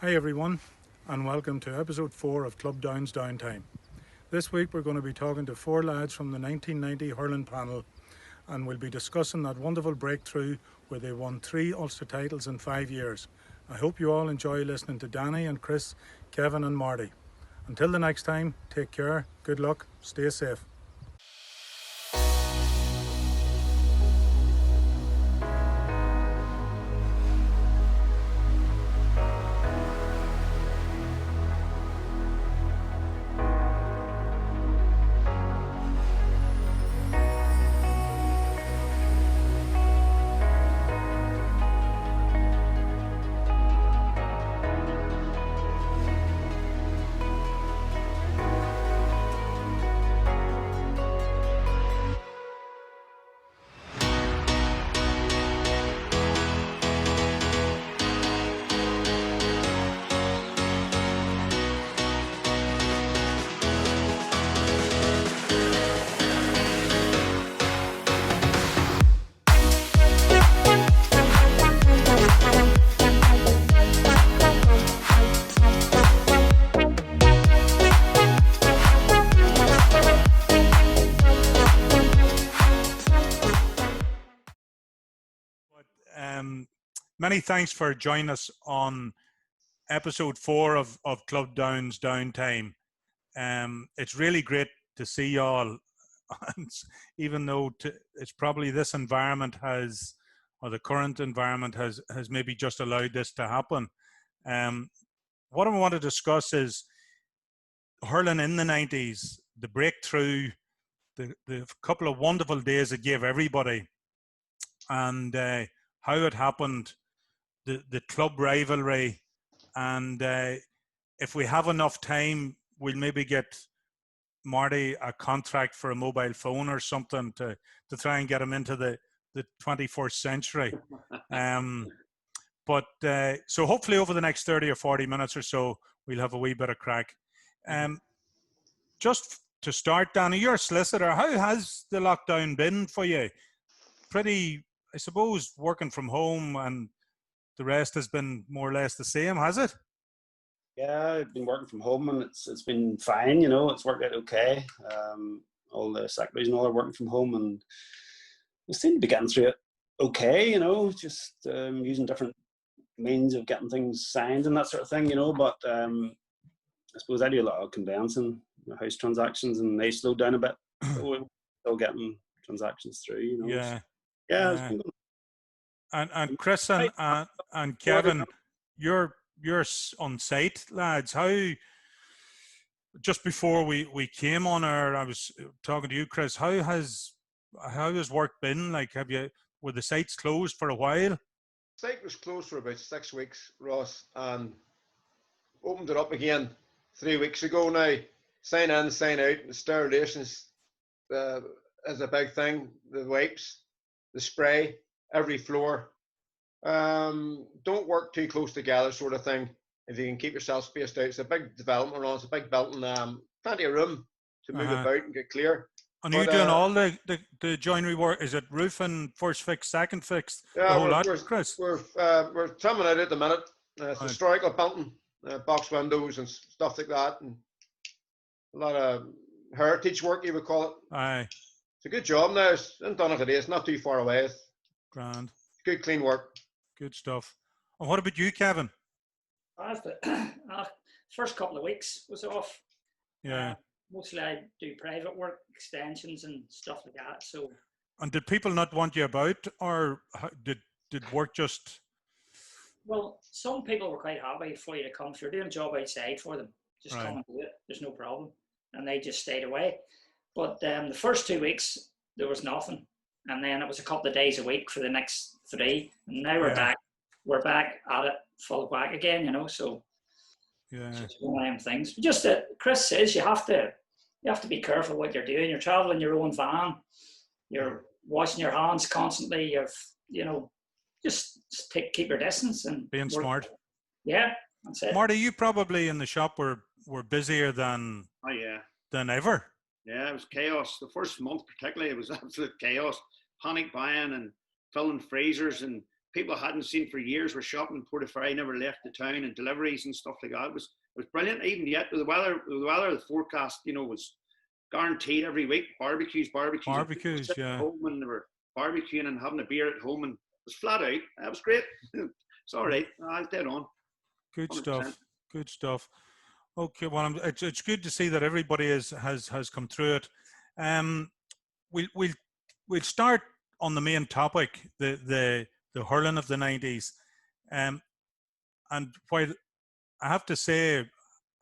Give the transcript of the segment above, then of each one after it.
Hi everyone, and welcome to episode 4 of Club Down's Downtime. This week we're going to be talking to four lads from the 1990 hurling panel, and we'll be discussing that wonderful breakthrough where they won 3 Ulster titles in 5 years. I hope you all enjoy listening to Danny and Chris, Kevin and Marty. Until the next time, take care, good luck, stay safe. Many thanks for joining us on episode 4 of Club Down's Downtime. It's really great to see y'all, and even though it's probably this environment has, or the current environment has maybe just allowed this to happen. What I want to discuss is hurling in the 90s, the breakthrough, the couple of wonderful days it gave everybody, and how it happened, the club rivalry, and if we have enough time, we'll maybe get Marty a contract for a mobile phone or something to try and get him into the 21st century. But so hopefully over the next 30 or 40 minutes or so, we'll have a wee bit of crack. Just to start, Danny, you're a solicitor. How has the lockdown been for you? Pretty, I suppose, working from home, and the rest has been more or less the same, has it? Yeah, I've been working from home and it's been fine, you know, it's worked out okay. All the secretaries and all are working from home, and we seem to be getting through it okay, you know, just using different means of getting things signed and that sort of thing, you know, but I suppose I do a lot of conveyancing, house transactions, and they slowed down a bit, but we're still getting transactions through, you know. Yeah. So, yeah, it's been and Chris and Kevin, you're on site, lads. How, just before we came on air, I was talking to you, Chris. How has work been? Like, were the sites closed for a while? Site was closed for about 6 weeks, Ross, and opened it up again 3 weeks ago now. Sign in, sign out, the sterilizations is a big thing. The wipes, the spray, every floor. Don't work too close together, sort of thing. If you can keep yourself spaced out, it's a big development, Ross. It's a big building. Plenty of room to move about and get clear. And are you doing all the joinery work? Is it roofing, first fix, second fix, the whole lot, Chris? We're trimming out at the minute. It's historical building, box windows and stuff like that, and a lot of heritage work, you would call it. Aye. It's a good job now. It's in Donegal. It's not too far away. It's grand. Good, clean work. Good stuff. And what about you, Kevin? First couple of weeks was off. Yeah. Mostly I do private work, extensions and stuff like that. So. And did people not want you about, or did work just? Well, some people were quite happy for you to come. If you're doing a job outside for them, just right. Come and do it. There's no problem, and they just stayed away. But the first 2 weeks there was nothing, and then it was a couple of days a week for the next 3. And now we're back. We're back at it full whack again, you know. So. Yeah. It's one of them things. But just Chris says you have to be careful what you're doing. You're traveling your own van. You're washing your hands constantly. Just keep your distance and being smart. Yeah, that's it. Marty, you probably in the shop were busier than ever. Yeah, it was chaos. The first month particularly, it was absolute chaos. Panic buying and filling freezers and people I hadn't seen for years were shopping in Portaferry, never left the town, and deliveries and stuff like that. It was brilliant. Even yet, the weather, the forecast, was guaranteed every week. Barbecues. Yeah. Home, and they were barbecuing and having a beer at home, and it was flat out. That was great. It's all right. I'll dead on. Good 100%. stuff. Good stuff. Okay, well, it's good to see that everybody has come through it. We'll start on the main topic, the hurling of the 90s. And while I have to say,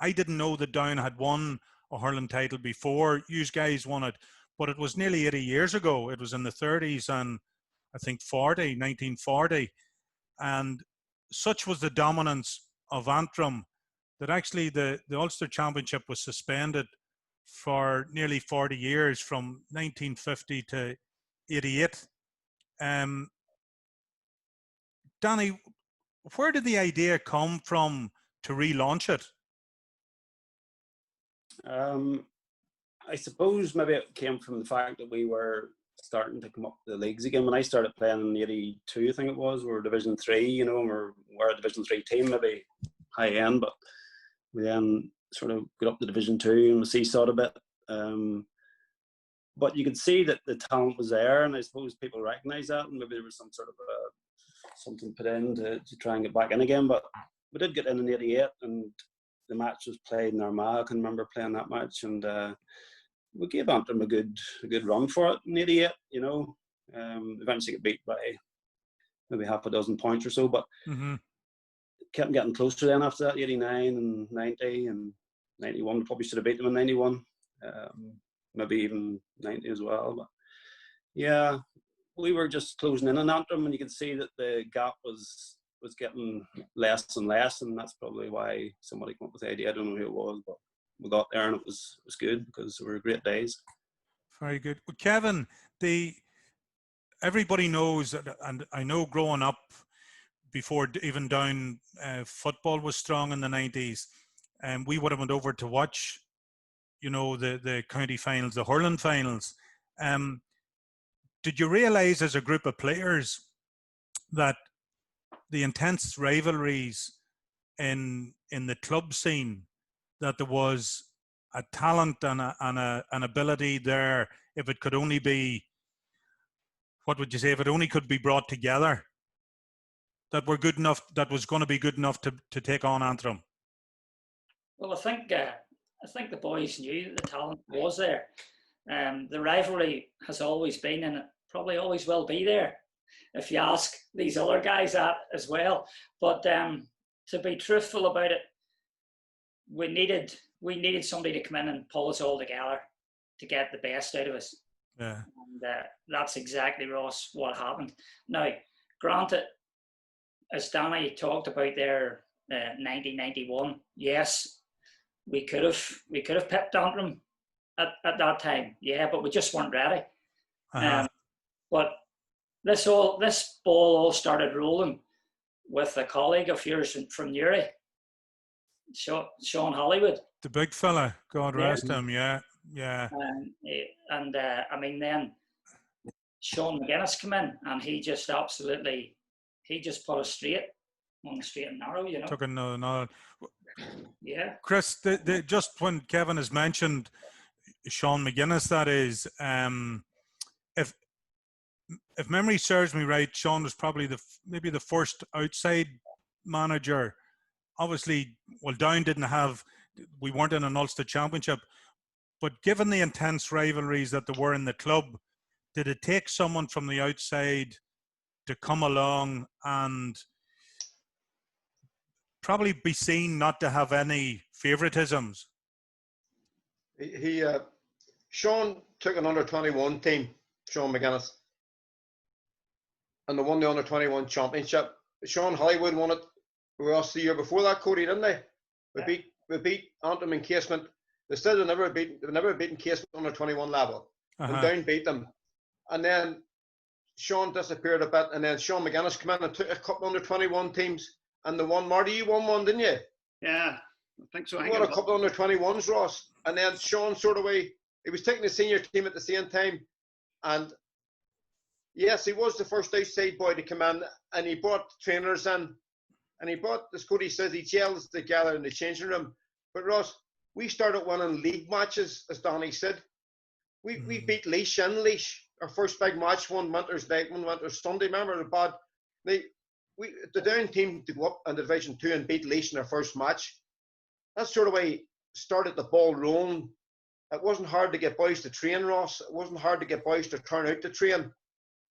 I didn't know that Down had won a hurling title before you guys won it, but it was nearly 80 years ago. It was in the 30s and I think 1940. And such was the dominance of Antrim that actually the Ulster Championship was suspended for nearly 40 years, from 1950 to 88. Danny, where did the idea come from to relaunch it? I suppose maybe it came from the fact that we were starting to come up the leagues again. When I started playing in '82, I think it was, we were Division 3, and we're a Division 3 team, maybe high end, but we then sort of got up to Division 2 and we seesawed a bit. But you could see that the talent was there, and I suppose people recognised that, and maybe there was some sort of something put in to try and get back in again. But we did get in '88, and the match was played in Armagh. I can remember playing that match, and we gave Antrim a good run for it in '88. Eventually got beat by maybe half a dozen points or so, but kept getting closer then after that. '89 and '90 and '91, we probably should have beat them in '91, maybe even '90 as well. But yeah, we were just closing in on Antrim, and you could see that the gap was getting less and less, and that's probably why somebody came up with the idea. I don't know who it was, but we got there, and it was good because they were great days. Very good. Well, Kevin, everybody knows, and I know growing up before even Down football was strong in the 90s, and we would have went over to watch, the county finals, the hurling finals. Did you realise as a group of players that the intense rivalries in the club scene, that there was a talent and an ability there, if it could only be, what would you say, if it only could be brought together, that were good enough, that was going to be good enough to take on Antrim? Well, I think the boys knew the talent was there. The rivalry has always been, and it probably always will be there, if you ask these other guys that as well. But to be truthful about it, we needed somebody to come in and pull us all together to get the best out of us. Yeah. And that's exactly, Ross, what happened. Now, granted, as Danny talked about there, 1991, yes, we could have picked Antrim at that time, yeah, but we just weren't ready. But this ball all started rolling with a colleague of yours from Newry, Sean Hollywood. The big fella, God rest him, yeah. Then Sean McGuinness came in, and he just put us straight on the straight and narrow, Took another. Yeah. Chris, just when Kevin has mentioned Sean McGuinness, that is, if memory serves me right, Sean was probably maybe the first outside manager. Obviously, Down we weren't in an Ulster Championship, but given the intense rivalries that there were in the club, did it take someone from the outside to come along and probably be seen not to have any favouritisms? Sean took an under-21 team, Sean McGuinness, and they won the under-21 championship. Sean Hollywood won it with us the year before that, Cody, didn't they? We beat Antrim in Casement. They still have never beaten Casement on the 21 level. And Down beat them. And then Sean disappeared a bit, and then Sean McGuinness came in and took a couple under 21 teams, and the one, Marty, you won one, didn't you? Yeah, I think so. You won a couple under 21s, Ross. And then Sean he was taking the senior team at the same time, and Yes, he was the first outside boy to come in, and he brought trainers in, and he brought, as Cody says, he gelled us together in the changing room. But Ross, we started winning league matches, as Donny said. We beat Laois in Laois, our first big match, one winter's night, one winter's Sunday. Remember the bad? The Down team to go up in Division 2 and beat Laois in their first match. That's sort of way started the ball rolling. It wasn't hard to get boys to train, Ross. It wasn't hard to get boys to turn out to train.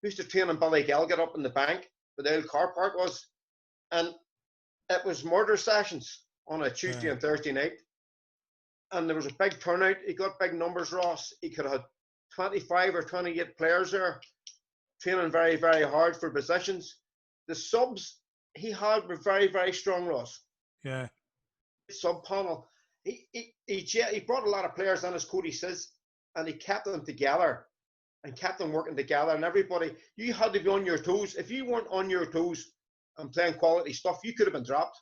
We used to train in Ballygallget up in the bank, where the old car park was. And it was murder sessions on a Tuesday and Thursday night. And there was a big turnout. He got big numbers, Ross. He could have had 25 or 28 players there, training very, very hard for positions. The subs he had were very, very strong, Ross. Yeah. Sub panel. He brought a lot of players in, as Cody says, and he kept them together and kept them working together. And everybody, you had to be on your toes. If you weren't on your toes and playing quality stuff, you could have been dropped.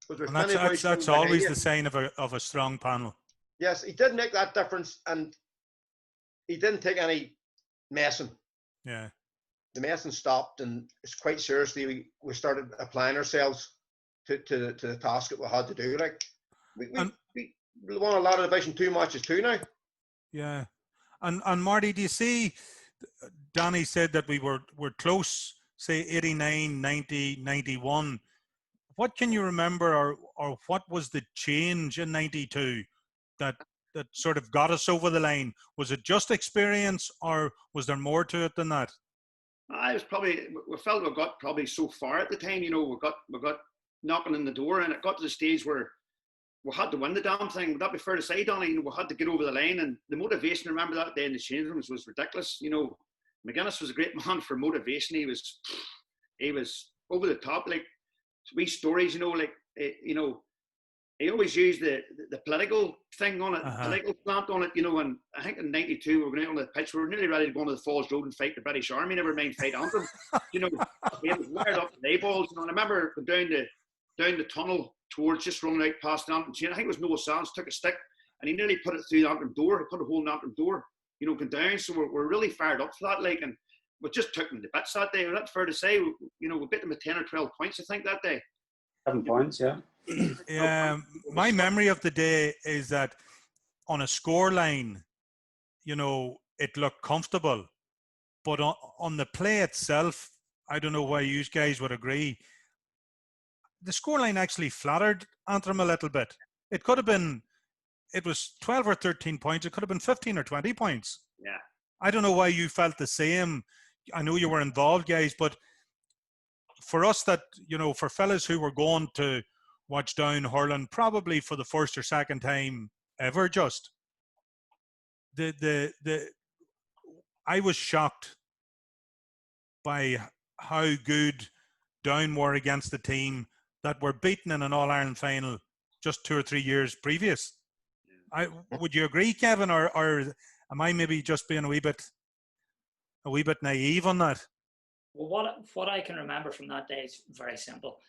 And that's always the sign of a strong panel. Yes, he did make that difference, and he didn't take any messing. Yeah. The messing stopped, and it's quite seriously we started applying ourselves to the task that we had to do. Like we won a lot of Division 2 matches too now. Yeah. And Marty, do you see, Danny said that we're close, say 89, 90, 91. What can you remember, or what was the change in 92 that sort of got us over the line? Was it just experience, or was there more to it than that? We felt we got probably so far at the time, we got knocking on the door, and it got to the stage where we had to win the damn thing. Would that be fair to say, Donny? We had to get over the line, and the motivation, remember that day in the change rooms, was ridiculous. McGuinness was a great man for motivation. He was over the top, like wee stories, he always used the political thing on it, political slant on it, and I think in 92 we were going out on the pitch, we were nearly ready to go onto the Falls Road and fight the British Army, never mind fight Antrim. He was wired up the eyeballs, and I remember going down the tunnel towards just running out past the Antrim chain. I think it was Noah Sands took a stick and he nearly put it through the Antrim door, he put a hole in the Antrim door, going down. So we're really fired up for that, like, and we just took them to bits that day. Was that fair to say? We beat them at 10 or 12 points, I think, that day. 7 points, yeah. My memory of the day is that on a score line, it looked comfortable, but on the play itself, I don't know why you guys would agree, the scoreline actually flattered Antrim a little bit. It could have been, it was 12 or 13 points. It could have been 15 or 20 points. Yeah. I don't know why you felt the same. I know you were involved, guys, but for us that, for fellas who were going to watch Down hurling probably for the first or second time ever, just I was shocked by how good Down were against the team that were beaten in an All-Ireland final just 2 or 3 years previous. Would you agree, Kevin, or am I maybe just being a wee bit naive on that? Well, what I can remember from that day is very simple.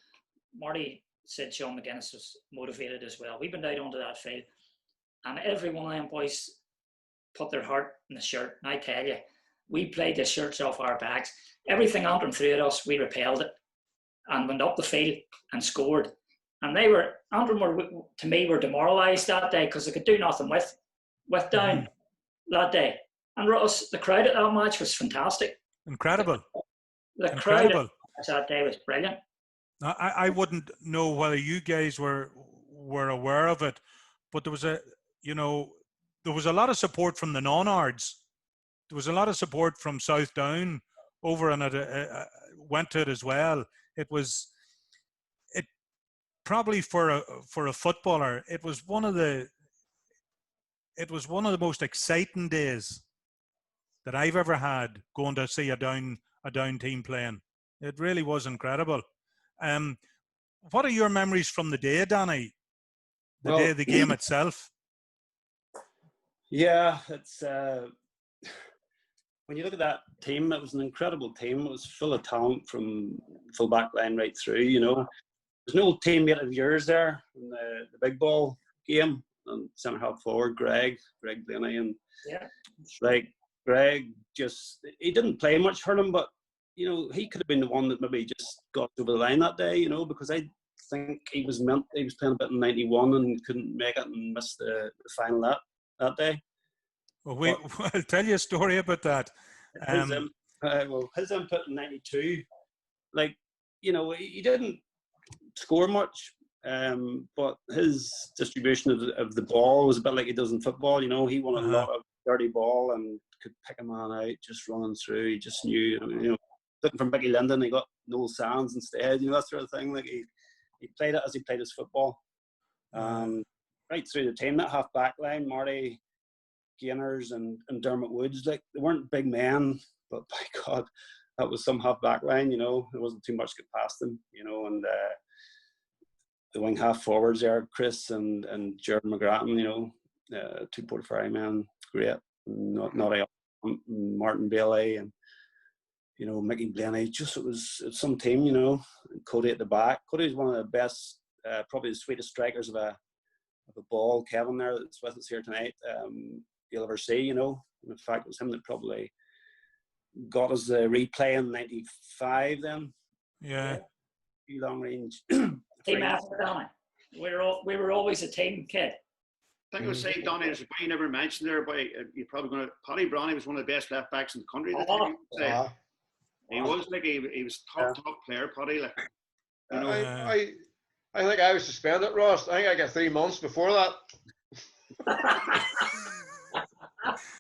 Marty said Sean McGuinness was motivated as well. We went out onto that field, and every one of them boys put their heart in the shirt. And I tell you, we played the shirts off our backs. Everything Antrim threw at us, we repelled it and went up the field and scored. And Antrim were demoralised that day because they could do nothing with Down that day. And Ross, the crowd at that match was fantastic. Incredible. The crowd that day was brilliant. I wouldn't know whether you guys were aware of it, but there was a lot of support from the non-Ards. There was a lot of support from South Down over, and it went to it as well. It probably for a footballer, it was one of the most exciting days that I've ever had, going to see a down team playing. It really was incredible. What are your memories from the day, Danny? The day of the game itself? Yeah, it's when you look at that team, it was an incredible team. It was full of talent from full back line right through. There's no teammate of yours there in the big ball game, and centre half forward Greg Blaney, and yeah, like Greg he didn't play much hurling, but you know, he could have been the one that maybe just got over the line that day, you know, because I think he was playing a bit in '91 and couldn't make it and missed the final that day. Well, I'll tell you a story about that. His input in '92, like, you know, he didn't score much, but his distribution of the ball was a bit like he does in football. You know, he wanted a lot of dirty ball and could pick a man out just running through. He just knew, you know, looking from Mickey Linden, he got Noel Sands instead. You know, that sort of thing. Like he played it as he played his football. Right through the team, that half back line, Marty Gainers and Dermot Woods, like they weren't big men, but by God, that was some half back line. You know, there wasn't too much to get past them. You know, and the wing half forwards there, Chris and Jared McGrattan. You know, two Port Fairy men, great. Not Martin Bailey and, you know, Mickey Blaney. Just it was some team. You know, and Cody at the back. Cody was one of the best, probably the sweetest strikers of a ball. Kevin there that's with us here tonight. You'll ever see, you know. And in fact, it was him that probably got us the replay in '95 then. Yeah. Long range. Team effort, Donny. We were always a team, kid. I think I would say, Donny, there's a guy you never mentioned there, but you're probably going to. Paddy Brownie was one of the best left backs in the country. He was like he was top player, Paddy. Like, you know. I think I was suspended, Ross. I think I got 3 months before that.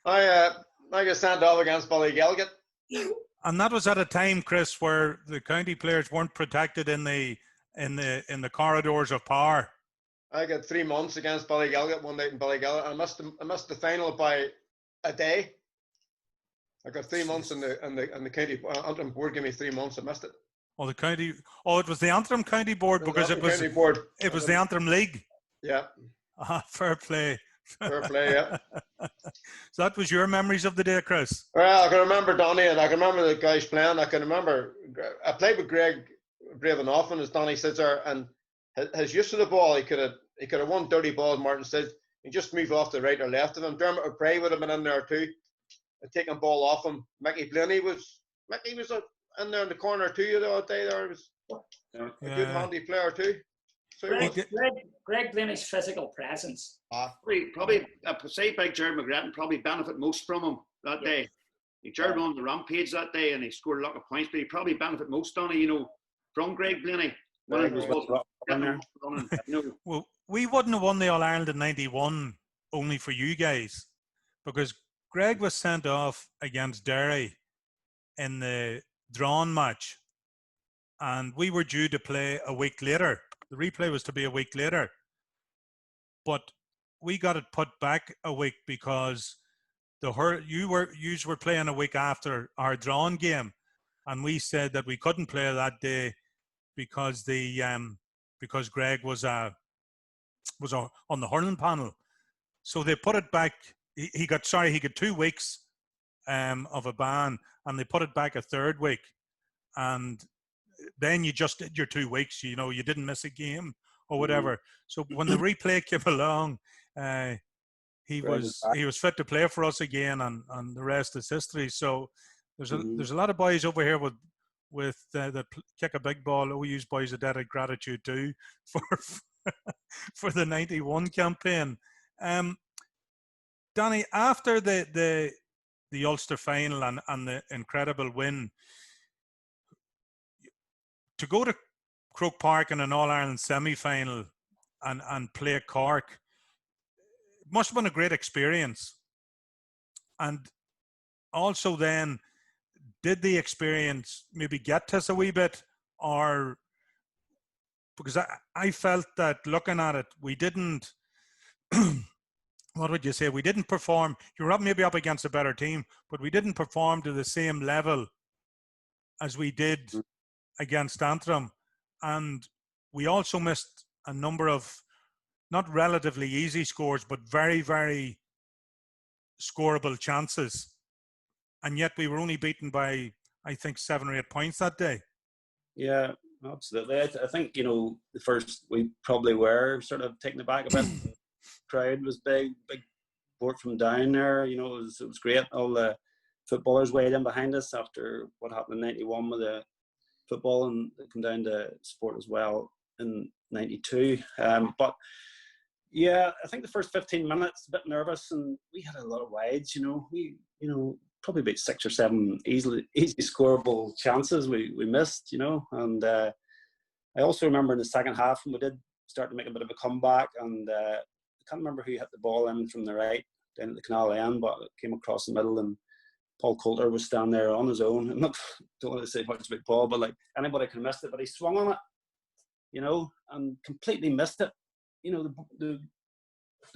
I got sent off against Ballygelget. And that was at a time, Chris, where the county players weren't protected in the corridors of power. I got 3 months against Ballygelget one night in Ballygelget. I missed the final by a day. I got 3 months in the county Antrim board gave me 3 months. I missed it. Oh, it was the Antrim County Board because it was the Antrim League. Yeah. Fair play. Fair play, yeah. So that was your memories of the day, Chris? Well, I can remember Donny and I can remember the guys playing. I can remember I played with Greg brave and often, as Donny says there, and his use of the ball, he could have won dirty balls, Martin said. He just moved off the right or left of him. Dermot O'Prey would have been in there too, taking ball off him. Mickey Blaney was in there in the corner too the other day. There was a good handy player too. So Greg Blaney's physical presence. Probably say by Jared McGrattan probably benefit most from him that day. Jared won the rampage that day and he scored a lot of points, but he probably benefit most, Donny, you know, from Greg Blaney. Well, we wouldn't have won the All Ireland in '91 only for you guys, because Greg was sent off against Derry in the drawn match, and we were due to play a week later. The replay was to be a week later, but we got it put back a week because you were playing a week after our drawn game, and we said that we couldn't play that day because because Greg was on the hurling panel, so they put it back. He got 2 weeks of a ban, and they put it back a third week, and then you just did your 2 weeks. You know, you didn't miss a game or whatever. So when the replay came along, he was fit to play for us again, and the rest is history. So there's a lot of boys over here with that kick a big ball. OU's boys a debt of gratitude too for the '91 campaign. Danny, after the Ulster final and the incredible win, to go to Croke Park in an All-Ireland semi-final and play Cork must have been a great experience. And also then, did the experience maybe get to us a wee bit, or because I felt that looking at it, we didn't what would you say? We didn't perform. You were maybe up against a better team, but we didn't perform to the same level as we did against Antrim. And we also missed a number of not relatively easy scores, but very, very scoreable chances. And yet we were only beaten by, I think, 7 or 8 points that day. Yeah, absolutely. I think, you know, the first we probably were sort of taken aback a bit. Crowd was big support from down there. You know, it was great. All the footballers weighed in behind us after what happened in '91 with the football, and it came down to sport as well in '92. But yeah, I think the first 15 minutes, a bit nervous, and we had a lot of wides. We probably about 6 or 7 easy scoreable chances we missed. And I also remember in the second half when we did start to make a bit of a comeback, and I can't remember who hit the ball in from the right down at the canal end, but it came across the middle, and Paul Coulter was standing there on his own. I don't want to say much about Paul, but like anybody could have missed it, but he swung on it, and completely missed it. The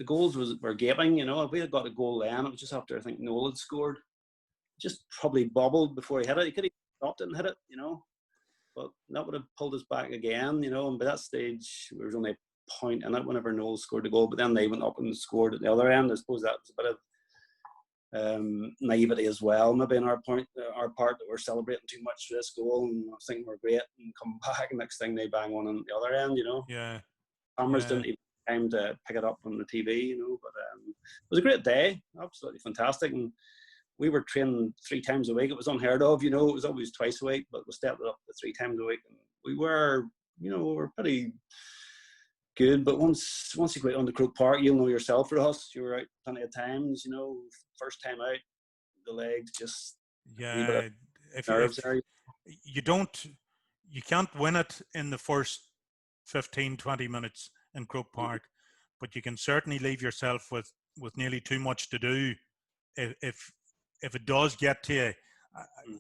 goals were gaping. If we had got a goal then, it was just after I think Noel had scored. Just probably bobbled before he hit it. He could have stopped it and hit it, but that would have pulled us back again, and by that stage there was only a point in it whenever Noel scored the goal, but then they went up and scored at the other end. I suppose that was a bit of naivety as well, maybe on our part, that we're celebrating too much for this goal and thinking we're great and come back, and next thing they bang one on the other end. Yeah. Cameras didn't even have time to pick it up on the TV, but it was a great day, absolutely fantastic. And we were training 3 times a week. It was unheard of, it was always twice a week, but we stepped it up to 3 times a week, and we were pretty good. But once you go out on the Croke Park, you'll know yourself, Ross. You were out plenty of times, first time out, the legs just if you can't win it in the first 15-20 minutes in Croke Park, but you can certainly leave yourself with nearly too much to do if it does get to you.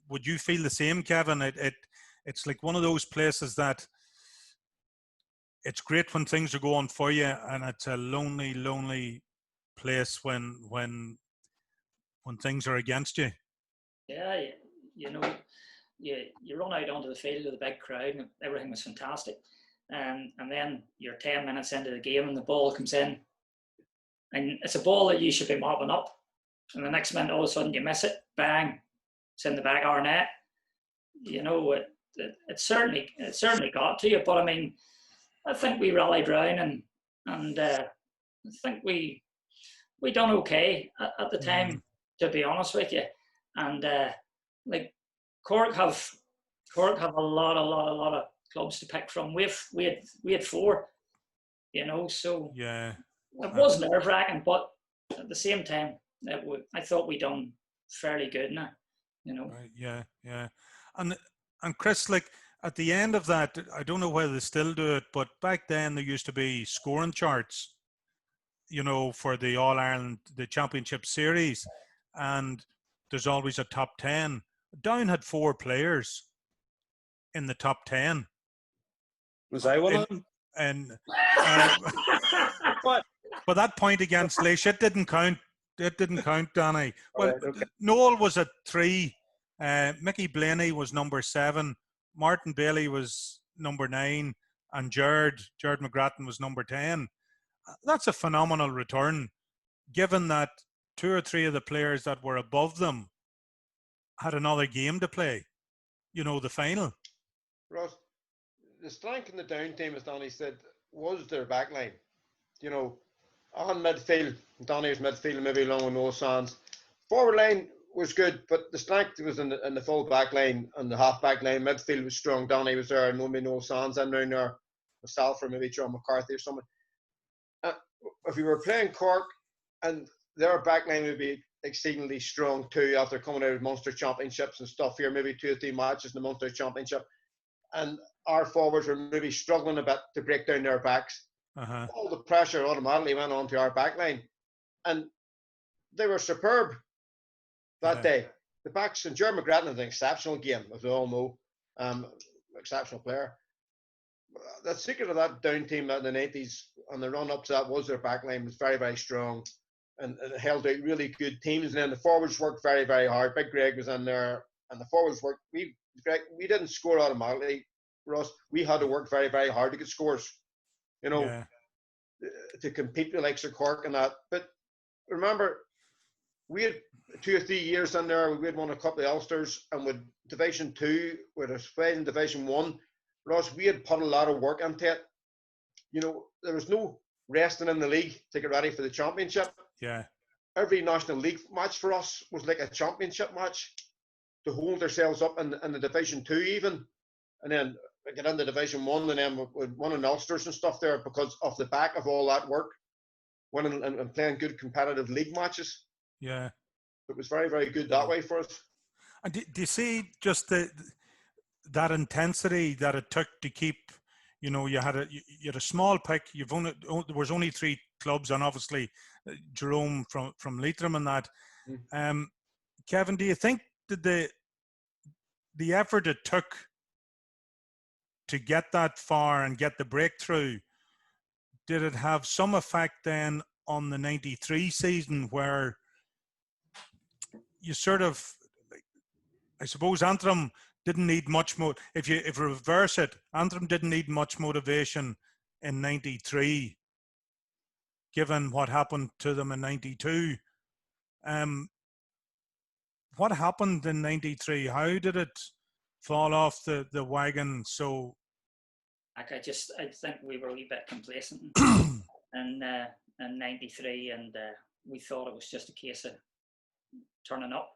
Would you feel the same, Kevin? It's like one of those places that it's great when things are going for you, and it's a lonely place when things are against you. Yeah, you run out onto the field with a big crowd, and everything was fantastic. And then you're 10 minutes into the game, and the ball comes in, and it's a ball that you should be mopping up. And the next minute, all of a sudden, you miss it. Bang! It's in the back of our net. It certainly got to you. But I mean, I think we rallied round, and I think we done okay at the time, to be honest with you. And like Cork have a lot of clubs to pick from. We had 4, So yeah, it was nerve-wracking, but at the same time, I thought we done fairly good now, Right, yeah. And Chris, like at the end of that, I don't know whether they still do it, but back then there used to be scoring charts, for the All-Ireland, the Championship Series, and there's always a top 10. Down had 4 players in the top 10. Was I one of them? And but that point against Laois, it didn't count. It didn't count, Danny. Well, right, okay. Noel was at 3. Mickey Blaney was number 7. Martin Bailey was number 9, and Jared McGrattan was number 10. That's a phenomenal return, given that 2 or 3 of the players that were above them had another game to play. The final. Ross, the strength in the Down team, as Danny said, was their backline. On midfield, Danny was midfield, maybe along with Noel Sands. Forward line was good, but the strength was in the full back line and the half back line. Midfield was strong. Danny was there, and maybe Noel Sands in round there, myself, or maybe John McCarthy or someone. If we were playing Cork, and their back line would be exceedingly strong too after coming out of Munster Championships and stuff here, maybe 2 or 3 matches in the Munster Championship, and our forwards were maybe struggling a bit to break down their backs. All the pressure automatically went onto our back line, and they were superb that day. The backs, and Jared McGrattan had an exceptional game, as we all know, exceptional player. The secret of that Down team in the 90s and the run up to that was their back line was very, very strong, and it held out really good teams. And then the forwards worked very, very hard. Big Greg was in there, and the forwards worked. We didn't score automatically, Ross. We had to work very, very hard to get scores. To compete with the likes of Cork and that. But remember, we had 2 or 3 years in there. We had won a couple of Ulsters, and with Division 2, with us playing in Division 1, Ross, we had put a lot of work into it. There was no resting in the league to get ready for the championship. Yeah. every National League match for us was like a championship match to hold ourselves up in the Division 2 even. And then we get into Division 1 and then we won in Ulsters and stuff there because of the back of all that work, winning and playing good competitive league matches. Yeah. It was very, very good that way for us. And do you see just that intensity that it took to keep, you know, you had a small pick, there was only 3 clubs and obviously Jerome from Leitrim and that. Kevin, do you think that the effort it took to get that far and get the breakthrough, did it have some effect then on the 93 season where you sort of, I suppose Antrim didn't need much more, if you reverse it, Antrim didn't need much motivation in 93 given what happened to them in 92. What happened in 93? How did it fall off the wagon? So like I think we were a wee bit complacent in 93, and we thought it was just a case of turning up,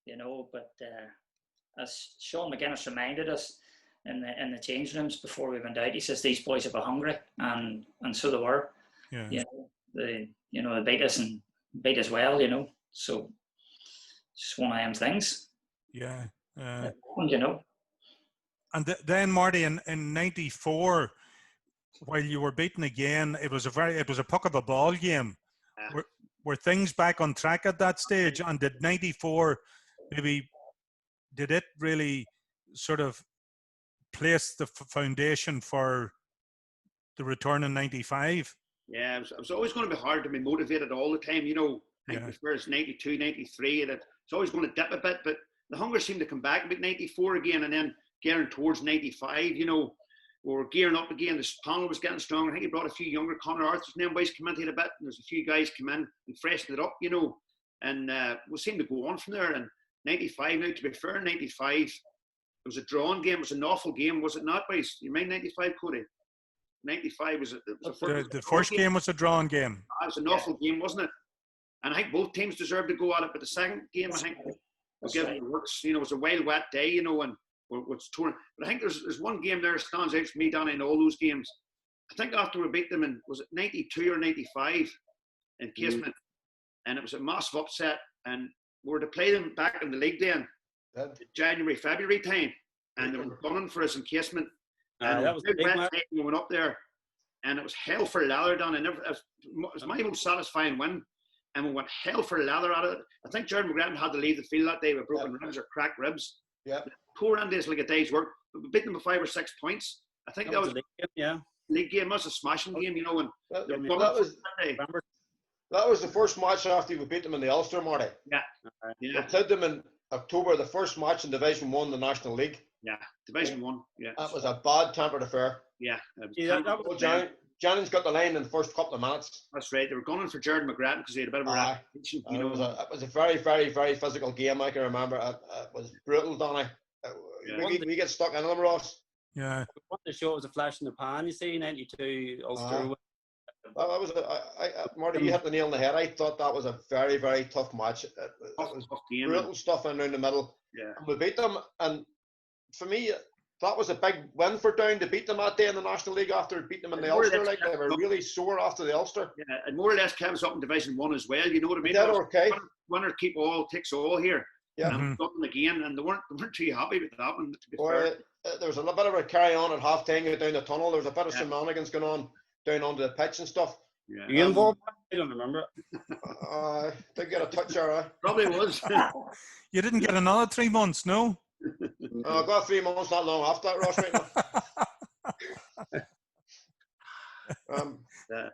you know. But as Sean McGuinness reminded us in the change rooms before we went out, he says these boys are hungry, and so they were. Yeah. They beat us and beat us well, you know. So it's just one of them things. Yeah. You know. And then Marty, in 94, while you were beaten again, it was a puck of a ball game. Were things back on track at that stage? And did 94 did it really sort of place the foundation for the return in 95? Yeah, it was always going to be hard to be motivated all the time, you know. I think before it's 92, 93, and it's always going to dip a bit, but the hunger seemed to come back about 94 again, and then gearing towards 95, you know, we were gearing up again. This panel was getting stronger. I think he brought a few younger Conor Arthurs and them boys come into it a bit, and there's a few guys come in and freshened it up, you know, and we seemed to go on from there. And 95, now to be fair, 95, it was a drawn game. It was an awful game, was it not, boys? You mind 95, Cody? 95 was the first game was a drawn game. It was an awful game, wasn't it? And I think both teams deserved to go at it, but the second game, I think, we'll give it works. You know, it was a wild, wet day, you know, and what's torn. But I think there's one game there that stands out for me, Danny, in all those games. I think after we beat them in, was it 92 or 95 in Casement? And it was a massive upset, and we were to play them back in the league then, January, February time, and they were gunning for us in Casement. And that was the big match. We went up there, and it was hell for leather, Danny. It was my most satisfying win. And we went hell for leather at it. I think Jared McGrattan had to leave the field that day with broken ribs or cracked ribs. Yeah. Poor Andy's like a day's work. We beat them by 5 or 6 points. I think that was a league game, yeah. League game. That was a smashing game, you know. And that was the first match after we beat them in the Ulster, Marty. Yeah. We played them in October, the first match in Division 1, the National League. Yeah, Division 1. Yeah. That was a bad-tempered affair. Yeah. Jennings got the line in the first couple of minutes. That's right. They were gunning for Jared McGrattan because he had a bit of a reputation. You know, it was a very, very, very physical game. I can remember it was brutal, Donny. We get stuck in them, Ross. Yeah. I want to show it was a flash in the pan. You see, 92 Ulster. Marty, you hit the nail on the head. I thought that was a very, very tough match. It was tough game, brutal stuff in around the middle. Yeah. And we beat them, and for me, that was a big win for Down to beat them that day in the National League after beating them in the Ulster. Like they were really sore after the Ulster. Yeah, and more or less kept us up in Division 1 as well. You know what I mean? That okay. Winner keep all, takes all here. Yeah. And got them again, and they weren't too happy with that one. To be fair. There was a little bit of a carry on at half time down the tunnel. There was a bit of shenanigans going on down onto the pitch and stuff. Yeah. You involved? I don't remember. Did get a touch there. Probably was. You didn't get another 3 months, no? I got 3 months not long after that, Ross. Right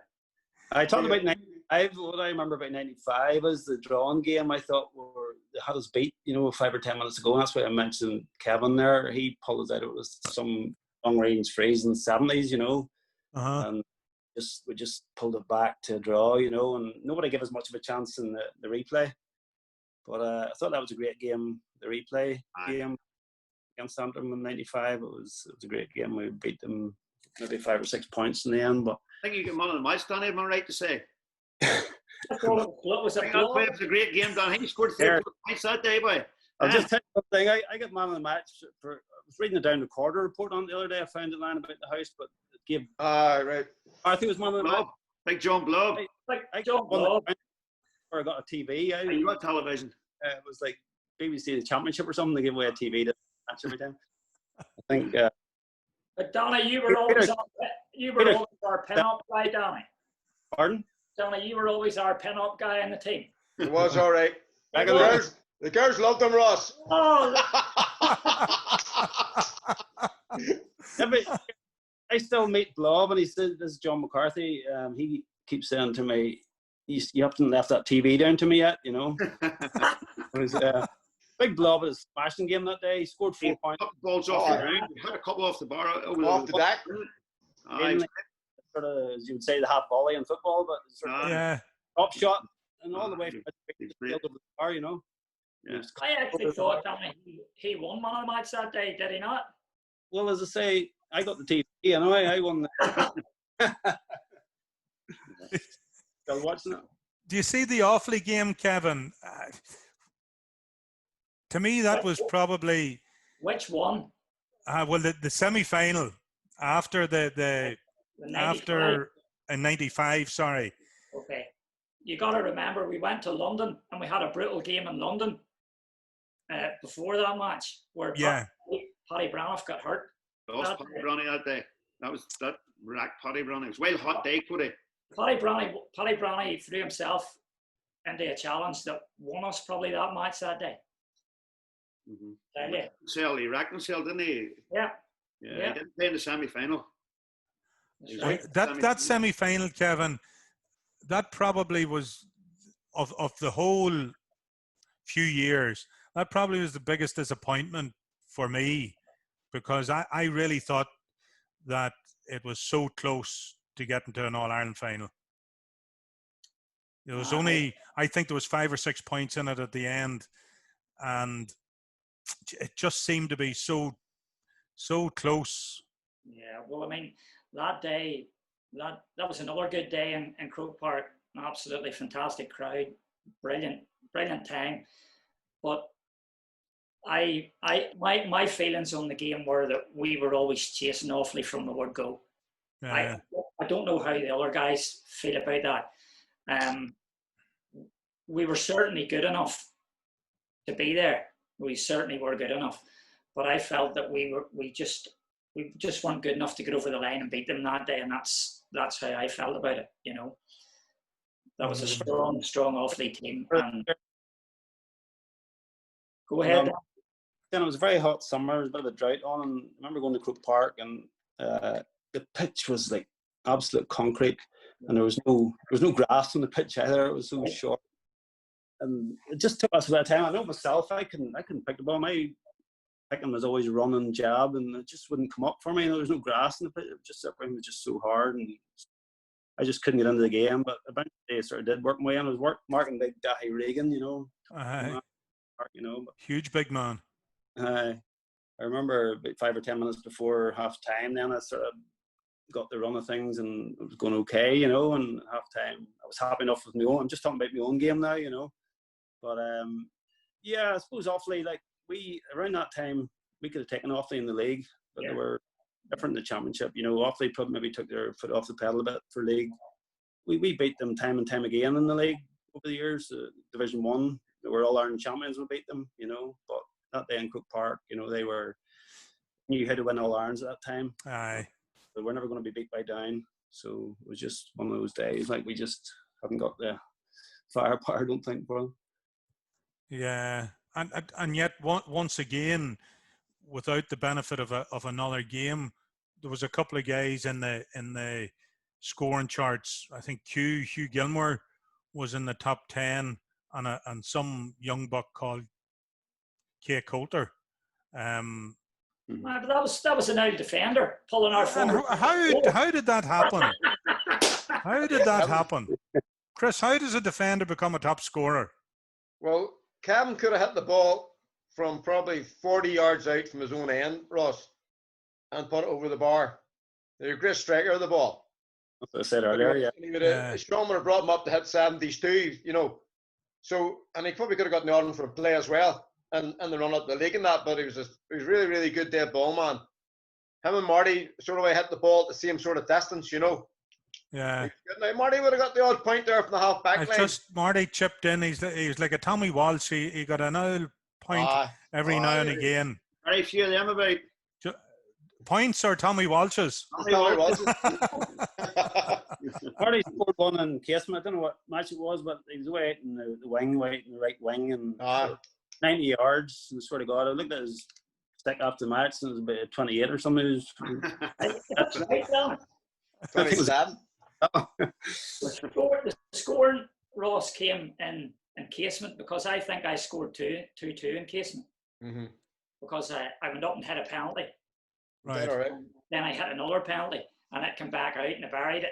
I talked about 95. What I remember about 95 was the drawn game. I thought they had us beat, 5 or 10 minutes ago. And that's why I mentioned Kevin there. He pulled us out. It was some long range freeze in the 70s, and we just pulled it back to a draw, and nobody gave us much of a chance in the replay. But I thought that was a great game. The replay game against Antrim in 95, it was a great game. We beat them maybe 5 or 6 points in the end. But I think you get man of the match, Danny, am I right to say? I thought it was a blow. It was a great game, Dan. He scored 3 points that day, boy. I'll just tell you one thing. I got man of the match for. I was reading the Down the Quarter report on the other day. I found it lying about the house, but it gave. Right. Arthur was man of the match. Big John Blob. I got one. Or I got a TV. You got television. It was like BBC the Championship or something. They give away a TV to match every time. I think. But Donna, you were always our pin-up guy, Donna. Pardon? Donna, you were always our pin-up guy in the team. It was all right. The girls loved him, Ross. Oh. Yeah, but I still meet Blob, and he said, "This is John McCarthy." He keeps saying to me, "You haven't left that TV down to me yet," you know. It was big Blob at his smashing game that day. He scored 4 points. Balls off the ground. He had a couple off the bar. Off the deck. Sort of, as you would say, the half volley in football, but sort of top shot and all the way from the field of the bar, you know. Yeah. I actually thought he won man of the match that day, did he not? Well, as I say, I got the TV, you know, I won. Still watching it. Do you see the Offaly game, Kevin? To me, that was probably... Which one? Well, the semi-final after the after in '95. Sorry. Okay, you got to remember we went to London and we had a brutal game in London before that match where Paddy Braniff got hurt. Lost Paddy Braniff that day. That racked Paddy Braniff. It was a wild hot day, Cody. Paddy Braniff threw himself into a challenge that won us probably that match that day. Mm-hmm. He racked himself, didn't he? Yeah. He didn't play in the semi-final. That semi-final, Kevin, that probably was of the whole few years. That probably was the biggest disappointment for me, because I really thought that it was so close to getting to an All-Ireland final. There was I think there was 5 or 6 points in it at the end, and it just seemed to be so close. Yeah, well, I mean, that day, that was another good day in Croke Park. An absolutely fantastic crowd, brilliant time. But my feelings on the game were that we were always chasing Offaly from the word go. I don't know how the other guys feel about that. We were certainly good enough to be there. We certainly were good enough, but I felt that we just weren't good enough to get over the line and beat them that day, and that's how I felt about it. You know, that was a strong Offaly team. And go ahead. Then it was a very hot summer. There was a bit of a drought on, and I remember going to Croke Park, and the pitch was like absolute concrete, and there was no grass on the pitch either. It was so short, and it just took us a bit of time. I know myself, I couldn't pick the ball. My picking was always running jab, and it just wouldn't come up for me. There was no grass in the pitch. Everything was just so hard, and I just couldn't get into the game. But eventually, it sort of did work my way. And I was marking big Dahi Regan, you know. You know, but, huge big man. I remember about 5 or 10 minutes before half time, then I sort of got the run of things and it was going okay, you know, and half time I was happy enough with my own. I'm just talking about my own game now, you know. But I suppose Offaly, like around that time we could have taken Offaly in the league, but they were different in the championship. You know, Offaly probably maybe took their foot off the pedal a bit for league. We beat them time and time again in the league over the years. Division 1, they were All-Ireland champions, we beat them, you know, but that day in Croke Park, you know, they knew how to win All-Irons at that time. Aye. They were never going to be beat by Down. So it was just one of those days. Like, we just haven't got the firepower, I don't think, for them. Yeah. And yet, once again, without the benefit of another game, there was a couple of guys in the scoring charts. I think Hugh Gilmore was in the top 10, and some young buck called Coulter. But that was an old defender pulling our forward. How did that happen? How did that happen? Chris, how does a defender become a top scorer? Well, Kevin could have hit the ball from probably 40 yards out from his own end, Ross, and put it over the bar. They're a great striker of the ball. That's what I said earlier, yeah. Sean would have brought him up to hit 70s too, you know. So, and he probably could have gotten the order for play as well, and the run up the league and that. But he was really, really good dead ball man. Him and Marty sort of hit the ball at the same sort of distance, you know. Yeah. Now, Marty would have got the odd point there from the half back line. Just Marty chipped in. He's like a Tommy Walsh. He got an old point every now and again. Very few of them about. Points or Tommy Walsh's? Tommy Walsh's. Marty scored one in Casement. I don't know what match it was, but he was away out in the wing, away in the right wing, and 90 yards. And sort of God, I looked at his stick after the match, and it was about 28 or something. That's right, Tom. 27. The scoring, Ross, came in Casement because I think I scored 2-2 in Casement. Mm-hmm. Because I went up and hit a penalty. Right. Then I hit another penalty and it came back out and I buried it.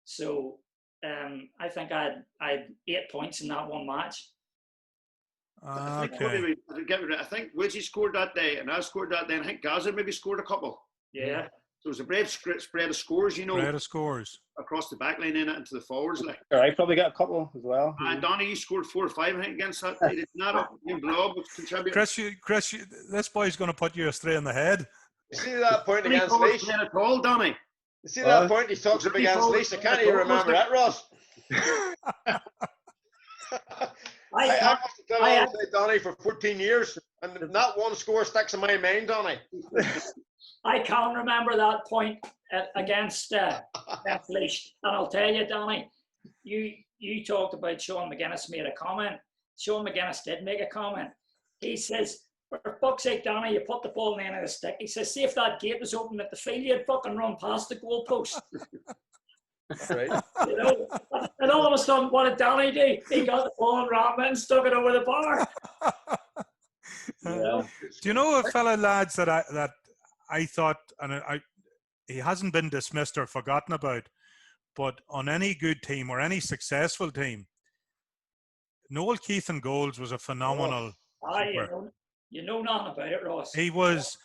So I think I had 8 points in that one match. Okay. I think Widgie scored that day and I scored that day. And I think Gaza maybe scored a couple. Yeah. So it was a brave spread of scores, you know. Spread of scores. Across the back line and into the forwards. Like. I probably got a couple as well. And Donnie, you scored 4 or 5, I think, against that. He did not up in blob, which contributed. Chris, this boy's going to put you straight in the head. You see that point against Leash? At all, Donnie. You see that point he talks about against Leash? I can't even remember that, Ross. I must have done Donnie for 14 years, and not one score sticks in my mind, Donnie. I can't remember that point against Leash. And I'll tell you, Donnie, you talked about Sean McGuinness made a comment. Sean McGuinness did make a comment. He says, for fuck's sake, Donnie, you put the ball in the end of the stick. He says, see if that gate was open at the field, you'd fucking run past the goalpost. Right. You know, and all of a sudden, what did Donnie do? He got the ball and ran and stuck it over the bar. Do you know a fellow, lads, that I thought, and he hasn't been dismissed or forgotten about, but on any good team or any successful team, Noel Keith in goals was a phenomenal keeper. You know nothing about it, Ross. He was,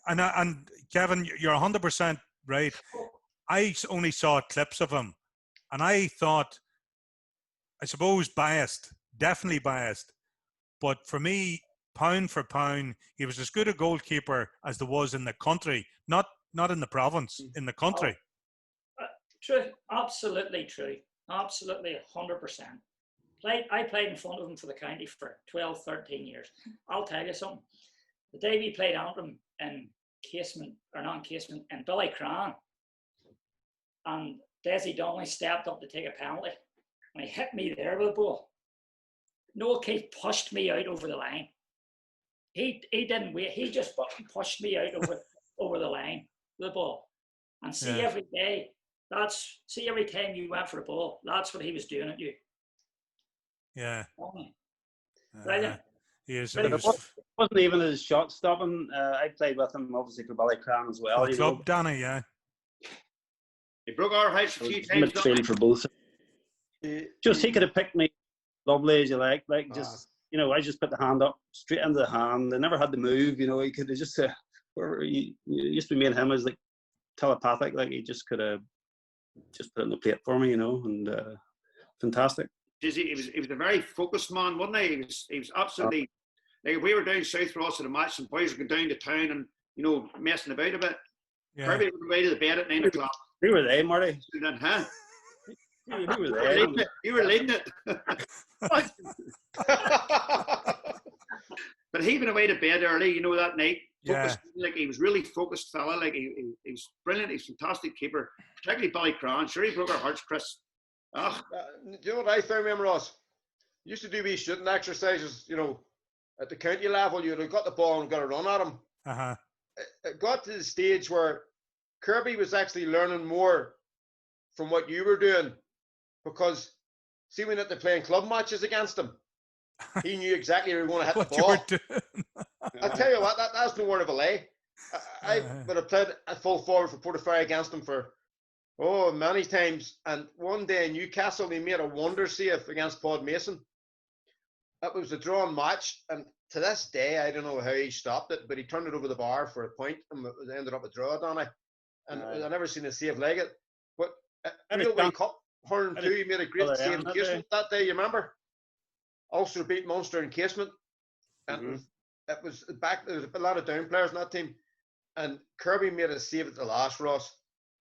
and Kevin, you're 100% right. I only saw clips of him, and I thought, I suppose definitely biased, but for me, pound for pound, he was as good a goalkeeper as there was in the country, not in the province, in the country. True, absolutely true, absolutely 100%. I played in front of him for the county for 12, 13 years. I'll tell you something. The day we played Antrim in Casement, or not in Casement, in Ballycran, and Desi Donnelly stepped up to take a penalty, and he hit me there with the ball. Noel Keith pushed me out over the line. He didn't wait. He just fucking pushed me out over the line with the ball. And see every day, every time you went for the ball, that's what he was doing at you. Yeah. Brilliant. It wasn't even his shot stopping. I played with him, obviously, for Ballycran as well. Club, Danny, yeah. He broke our heights a few times. Midfield for both. Just he could have picked me lovely as you like just. You know, I just put the hand up straight into the hand. I never had to move. You know, he could have just used to be me and him as like telepathic. Like he just could have just put it on the plate for me. You know, and fantastic. He was a very focused man, wasn't he? He was absolutely like if we were down south for us at a match and boys were going down to town and you know messing about a bit. Yeah. Probably went away to the bed at 9 o'clock. Who were they, Marty? Huh? Who were they? You were leading it. But he went away to bed early, you know, that night. Focused, like he was really focused fella. Like he was brilliant. He's a fantastic keeper, particularly Ballycran. Sure, he broke our hearts, Chris. Do you know what I found, remember, Ross? Used to do these shooting exercises, you know, at the county level. You'd have got the ball and got a run at him. It got to the stage where Kirby was actually learning more from what you were doing, because see when they're playing club matches against him, he knew exactly where he was going to hit the ball. I tell you what, that's no word of a lie. I would have played a full forward for Portaferry against him for many times. And one day in Newcastle, he made a wonder save against Pod Mason. It was a drawn match, and to this day, I don't know how he stopped it, but he turned it over the bar for a point, and it ended up a draw, Donny. And I never seen a save like it. But Railway Cup, Hurling 2, he made a great save in Casement that day, you remember? Ulster beat Munster in Casement. And it was back, there was a lot of down players in that team. And Kirby made a save at the last, Ross.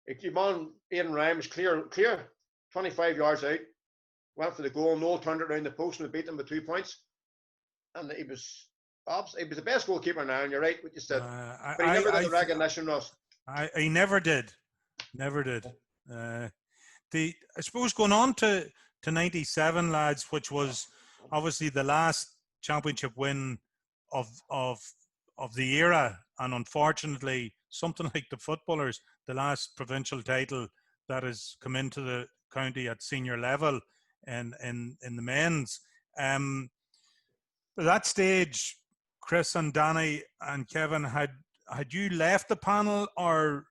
He came on, Aidan Ryan was clear, 25 yards out, went for the goal, Noel turned it around the post and beat them by 2 points. And he was the best goalkeeper now, and you're right what you said. But he never did the recognition, Ross. He never did. I suppose going on to 97, lads, which was obviously the last championship win of the era, and unfortunately, something like the footballers, the last provincial title that has come into the county at senior level and in the men's. At that stage, Chris and Danny and Kevin, had you left the panel, or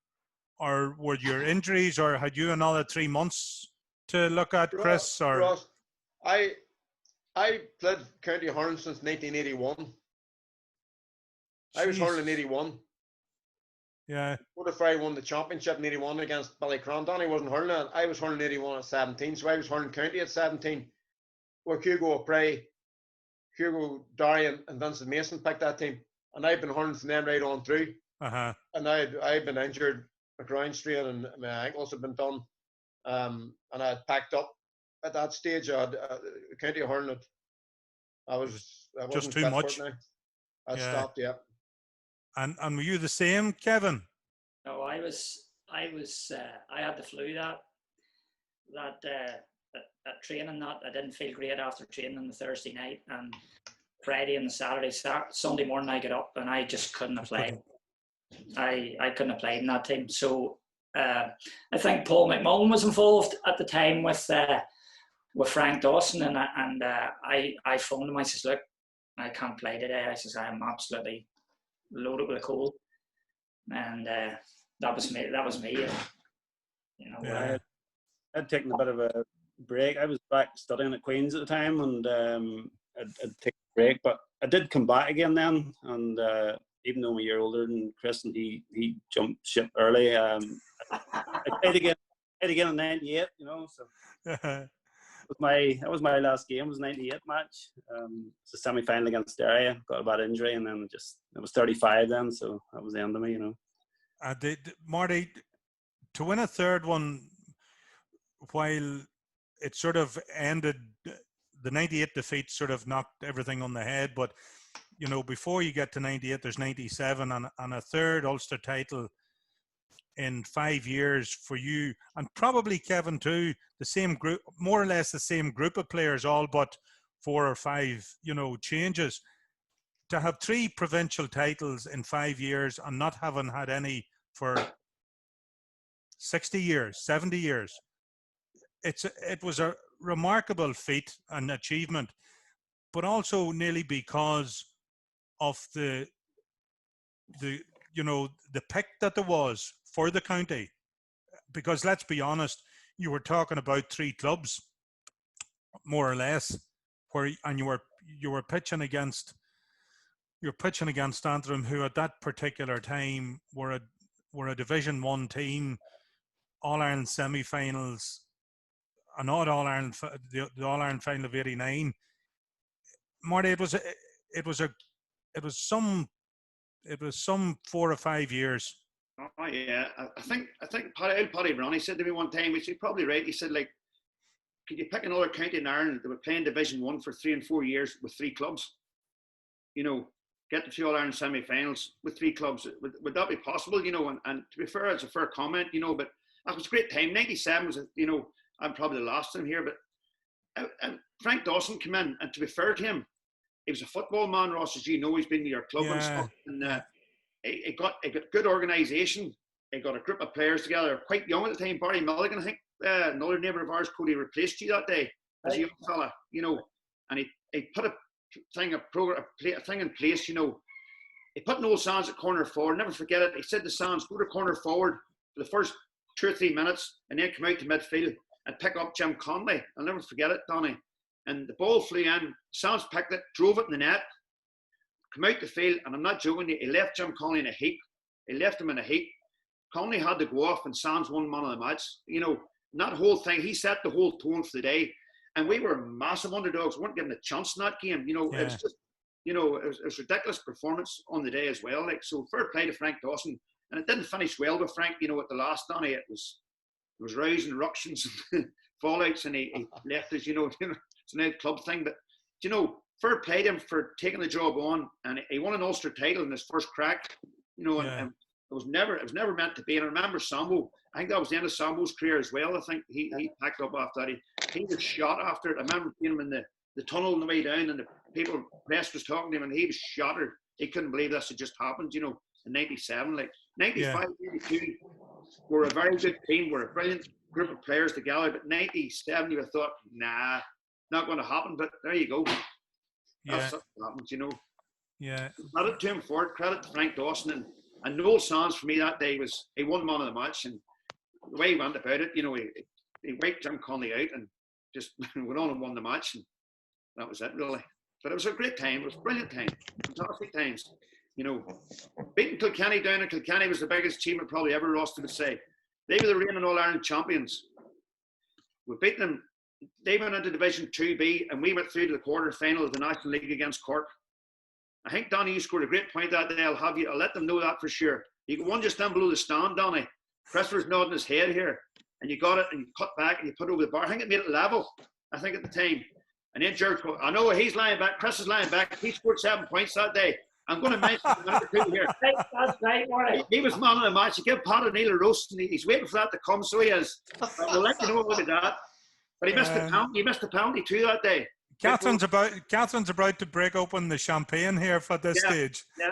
were your injuries, or had you another 3 months to look at, Chris? Ross, I played county hurling since 1981. Jeez. I was hurling in 81. Yeah. Waterfrey won the championship in 81 against Ballycron. Danny wasn't hurling. I was hurling 81 at 17, so I was hurling county at 17. Where Hugo O'Prey, Hugo Darian and Vincent Mason picked that team. And I've been hurling from then right on through. Uh-huh. And I've been injured, a groin strain, and my ankles have been done. And I had packed up at that stage. I had county hurling. I wasn't just too much. I stopped. Yeah. And were you the same, Kevin? No, I had the flu that training. That I didn't feel great after training the Thursday night, and Friday and the Sunday morning I got up and I just couldn't have played. I couldn't have played in that team. So I think Paul McMullen was involved at the time with Frank Dawson, and I phoned him. I says, look, I can't play today. I says, I'm absolutely loaded with a cold, and that was me. You know, yeah. I'd taken a bit of a break. I was back studying at Queen's at the time, and I'd taken a break, but I did come back again then, and even though I'm a year older than Chris and he jumped ship early, I played again in 98, you know, so that was my last game, was 98 match. It's a semi-final against Derry. Got a bad injury, and then it was 35 then, so that was the end of me, you know. Marty, to win a third one, while it sort of ended, the 98 defeat sort of knocked everything on the head, but you know, before you get to 98, there's 97 and a third Ulster title in 5 years for you, and probably Kevin too, the same group, more or less the same group of players, all but 4 or 5, you know, changes. To have 3 provincial titles in 5 years and not having had any for 60 years, 70 years, it was a remarkable feat and achievement, but also nearly because of the you know, the pick that there was for the county. Because let's be honest, you were talking about 3 clubs, more or less, and you were pitching against Antrim, who at that particular time were a Division 1 team, All-Ireland semi-finals, and not All-Ireland, the All-Ireland final of '89. Marty, it was some 4 or 5 years. Oh yeah, I think Paddy Brownie said to me one time, which he's probably right. He said, like, could you pick another county in Ireland that were playing Division 1 for 3 and 4 years with 3 clubs? You know, get to 2 All-Ireland semi-finals with 3 clubs. Would that be possible? You know, and to be fair, it's a fair comment. You know, but that was a great time. 97 was, you know, I'm probably the last time here, but Frank Dawson came in, and to be fair to him, he was a football man, Ross, as you know. He's been to your club and stuff, and he got good organisation. He got a group of players together, quite young at the time. Barry Milligan, I think, another neighbour of ours, Cody, replaced you that day as a young fella, you know. And he put a thing in place, you know. He put Noel Sands at corner forward. Never forget it. He said to Sands, go to corner forward for the first 2 or 3 minutes, and then come out to midfield and pick up Jim Conley. I'll never forget it, Donny. And the ball flew in. Sands picked it, drove it in the net, come out the field, and I'm not joking you, he left Jim Conley in a heap. He left him in a heap. Conley had to go off, and Sands won man of the match. You know, And that whole thing, he set the whole tone for the day. And we were massive underdogs. We weren't given a chance in that game. You know, it was just, you know, it was ridiculous performance on the day as well. Like, so fair play to Frank Dawson. And it didn't finish well with Frank, you know, at the last, Donny. It was rows and ructions and fallouts, and he left us, you know, it's an old club thing. But, you know, fair play to him for taking the job on. And he won an Ulster title in his first crack, you know, and it was never meant to be. And I remember Sambo, I think that was the end of Sambo's career as well. I think he packed up after that. He was shot after it. I remember seeing him in the tunnel on the way down, and the people, press was talking to him, and he was shattered. He couldn't believe this had just happened, you know, in 97. Like, 95, 92, we're a very good team. We're a brilliant group of players together. But 97, you would have thought, nah, not going to happen. But there you go. That's what happens, you know. Yeah. Credit to him for it. Credit to Frank Dawson. And Noel Sands, for me, that day he won man of the match. And the way he went about it, you know, he wiped Jim Conley out and just went on and won the match. And that was it, really. But it was a great time. It was a brilliant time. Fantastic times. You know, beating Kilkenny down in Kilkenny was the biggest achievement probably ever, Ross would say. They were the reigning All-Ireland champions. We beat them. They went into Division 2B, and we went through to the quarter-final of the National League against Cork. I think, Donny, you scored a great point that day. I'll let them know that for sure. You got one just down below the stand, Donny. Christopher's nodding his head here. And you got it, and you cut back, and you put it over the bar. I think it made it level, I think, at the time. And then Jericho, I know he's lying back. Chris is lying back. He scored 7 points that day. I'm going to mention another two here. That's right, Marty. He was man of the match. He gave Pat O'Neill a roast, and he's waiting for that to come, so he is. We'll let you know about that. But he missed the penalty. He missed the penalty too that day. Catherine's about to break open the champagne here for this stage. Yeah,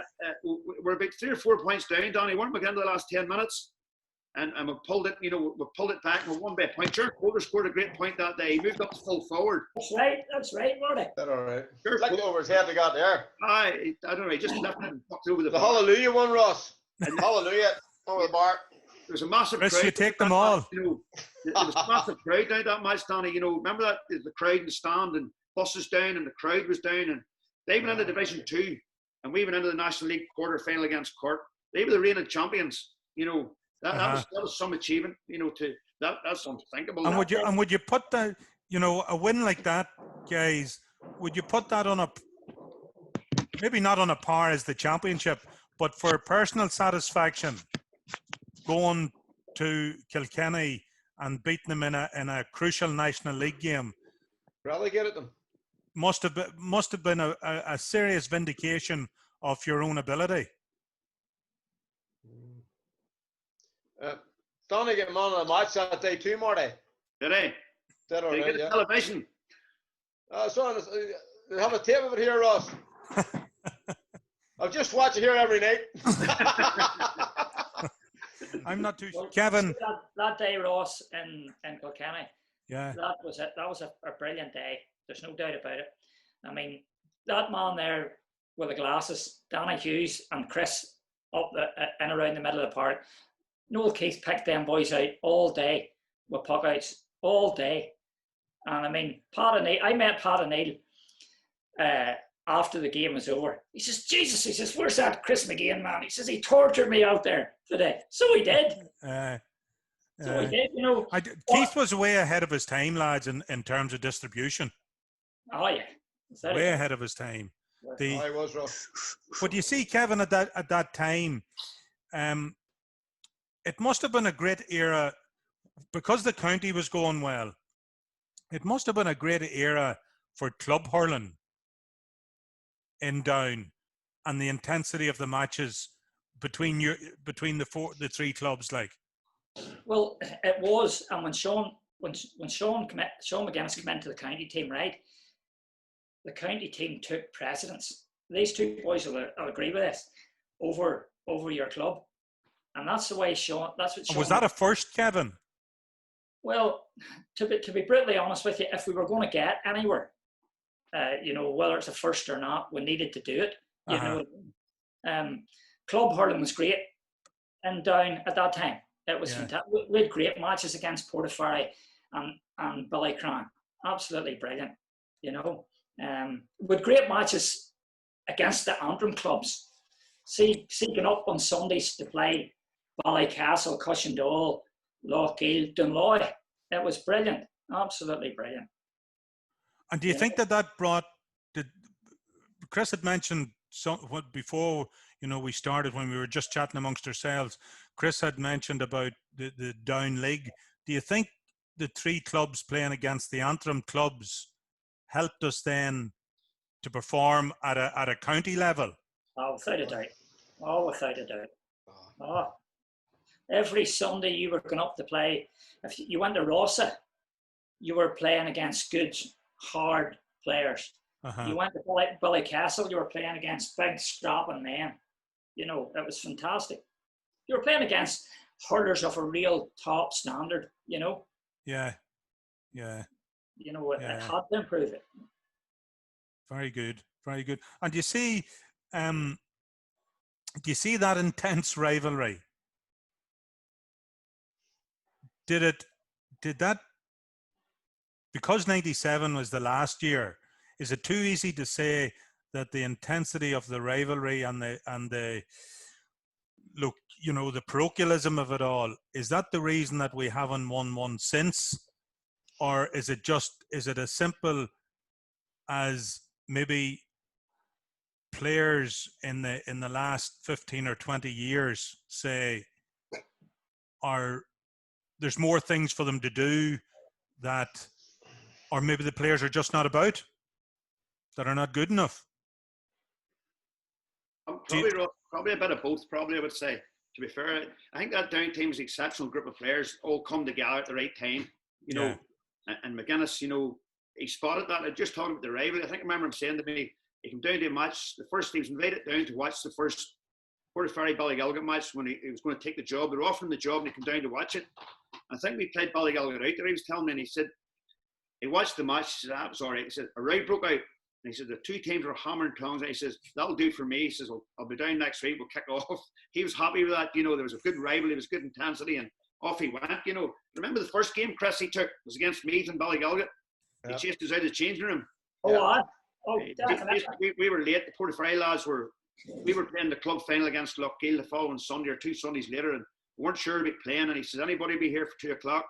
we're about 3 or 4 points down, Donny. Weren't we getting the last 10 minutes? And we pulled it, you know, we pulled it back and we won by a point. Coulter scored a great point that day. He moved up to full forward. That's right, Marty. That's all right. Look over his head they got there. I don't know, he just left it and fucked over the bar. Hallelujah one, Ross. Hallelujah over the bar. There was a massive Chris, crowd. you take them all. You know, there was a massive crowd down that match, Donny. You know, remember that? The crowd in the stand and buses down and the crowd was down. And they went into Division 2 and we went into the National League quarter-final against Cork. They were the reigning champions, you know. That was some achievement, you know. That's unthinkable. And would you put that, you know, a win like that, guys? Would you put that on maybe not on a par as the championship, but for personal satisfaction, going to Kilkenny and beating them in a crucial National League game? Relegated them. Must have been a serious vindication of your own ability. Donny get man of the match that day too, Marty. Did he? Did all right, yeah. Television. So they have a tape of it here, Ross. I'll just watch it here every night. I'm not too sure. Kevin. That day, Ross, in Kilkenny. Yeah. That was it. That was a brilliant day. There's no doubt about it. I mean, that man there with the glasses, Danny Hughes and Chris up and around the middle of the park. Noel Keith picked them boys out all day with puck-outs, all day. And I mean, I met Pat O'Neill after the game was over. He says, Jesus, he says, where's that Chris Mageean man? He says, he tortured me out there today. So he did. So he did, you know. Keith was way ahead of his time, lads, in terms of distribution. Oh, yeah. Way ahead of his time. I was, Ross. But you see, Kevin, at that time, it must have been a great era because the county was going well. It must have been a great era for club hurling in Down, and the intensity of the matches between the three clubs, like. Well, it was, and when Sean McGuinness came into the county team, right? The county team took precedence. These two boys will agree with this over your club. And that's the way Sean. That's what Sean. Was that a first, Kevin? Well, to be brutally honest with you, if we were going to get anywhere, you know, whether it's a first or not, we needed to do it. You know, club hurling was great and Down at that time. It was fantastic. We had great matches against Portaferry and Ballycran. Absolutely brilliant. You know, with great matches against the Antrim clubs. Seeking up on Sundays to play Ballycastle, Cushendall, Lochgill, Dunloy. It was brilliant, absolutely brilliant. And do you think that brought, Chris had mentioned what before, we started, when we were just chatting amongst ourselves, Chris had mentioned about the Down League. Do you think the 3 clubs playing against the Antrim clubs helped us then to perform at a county level? Oh, without a doubt. Oh, without a doubt. Oh. Every Sunday you were going up to play. If you went to Rossa, you were playing against good, hard players. You went to Ballycastle, you were playing against big, strapping men. It was fantastic. You were playing against hurlers of a real top standard, Yeah. It had to improve it. Very good, very good. And do you see that intense rivalry? Did that, because 97 was the last year, is it too easy to say that the intensity of the rivalry and the look, the parochialism of it all, is that the reason that we haven't won one since? Or is it as simple as maybe players in the last 15 or 20 years say there's more things for them to do, that, or maybe the players are just not about, that are not good enough? Probably a bit of both, probably, I would say. To be fair, I think that Down team is an exceptional group of players, all come together at the right time, and McGuinness, he spotted that. I just talked about the rivalry. I think I remember him saying to me, he came down to a match, the first he was invited down to watch the first Portaferry Ballygallagher match when he was going to take the job. They were offering the job and he came down to watch it. I think we played Ballygallagher out there. He was telling me, and he said, he watched the match. He said, that was all right. He said, a row broke out. And he said, the 2 teams were hammering tongues. And he says, that'll do for me. He says, well, I'll be down next week. We'll kick off. He was happy with that. There was a good rivalry. There was good intensity. And off he went. Remember the first game Chris he took was against Meath and Ballygallagher. He chased us out of the changing room. We were late. The Portaferry lads we were playing the club final against Lochgiel the following Sunday or 2 Sundays later, and we weren't sure about playing. And he says, anybody be here for 2 o'clock?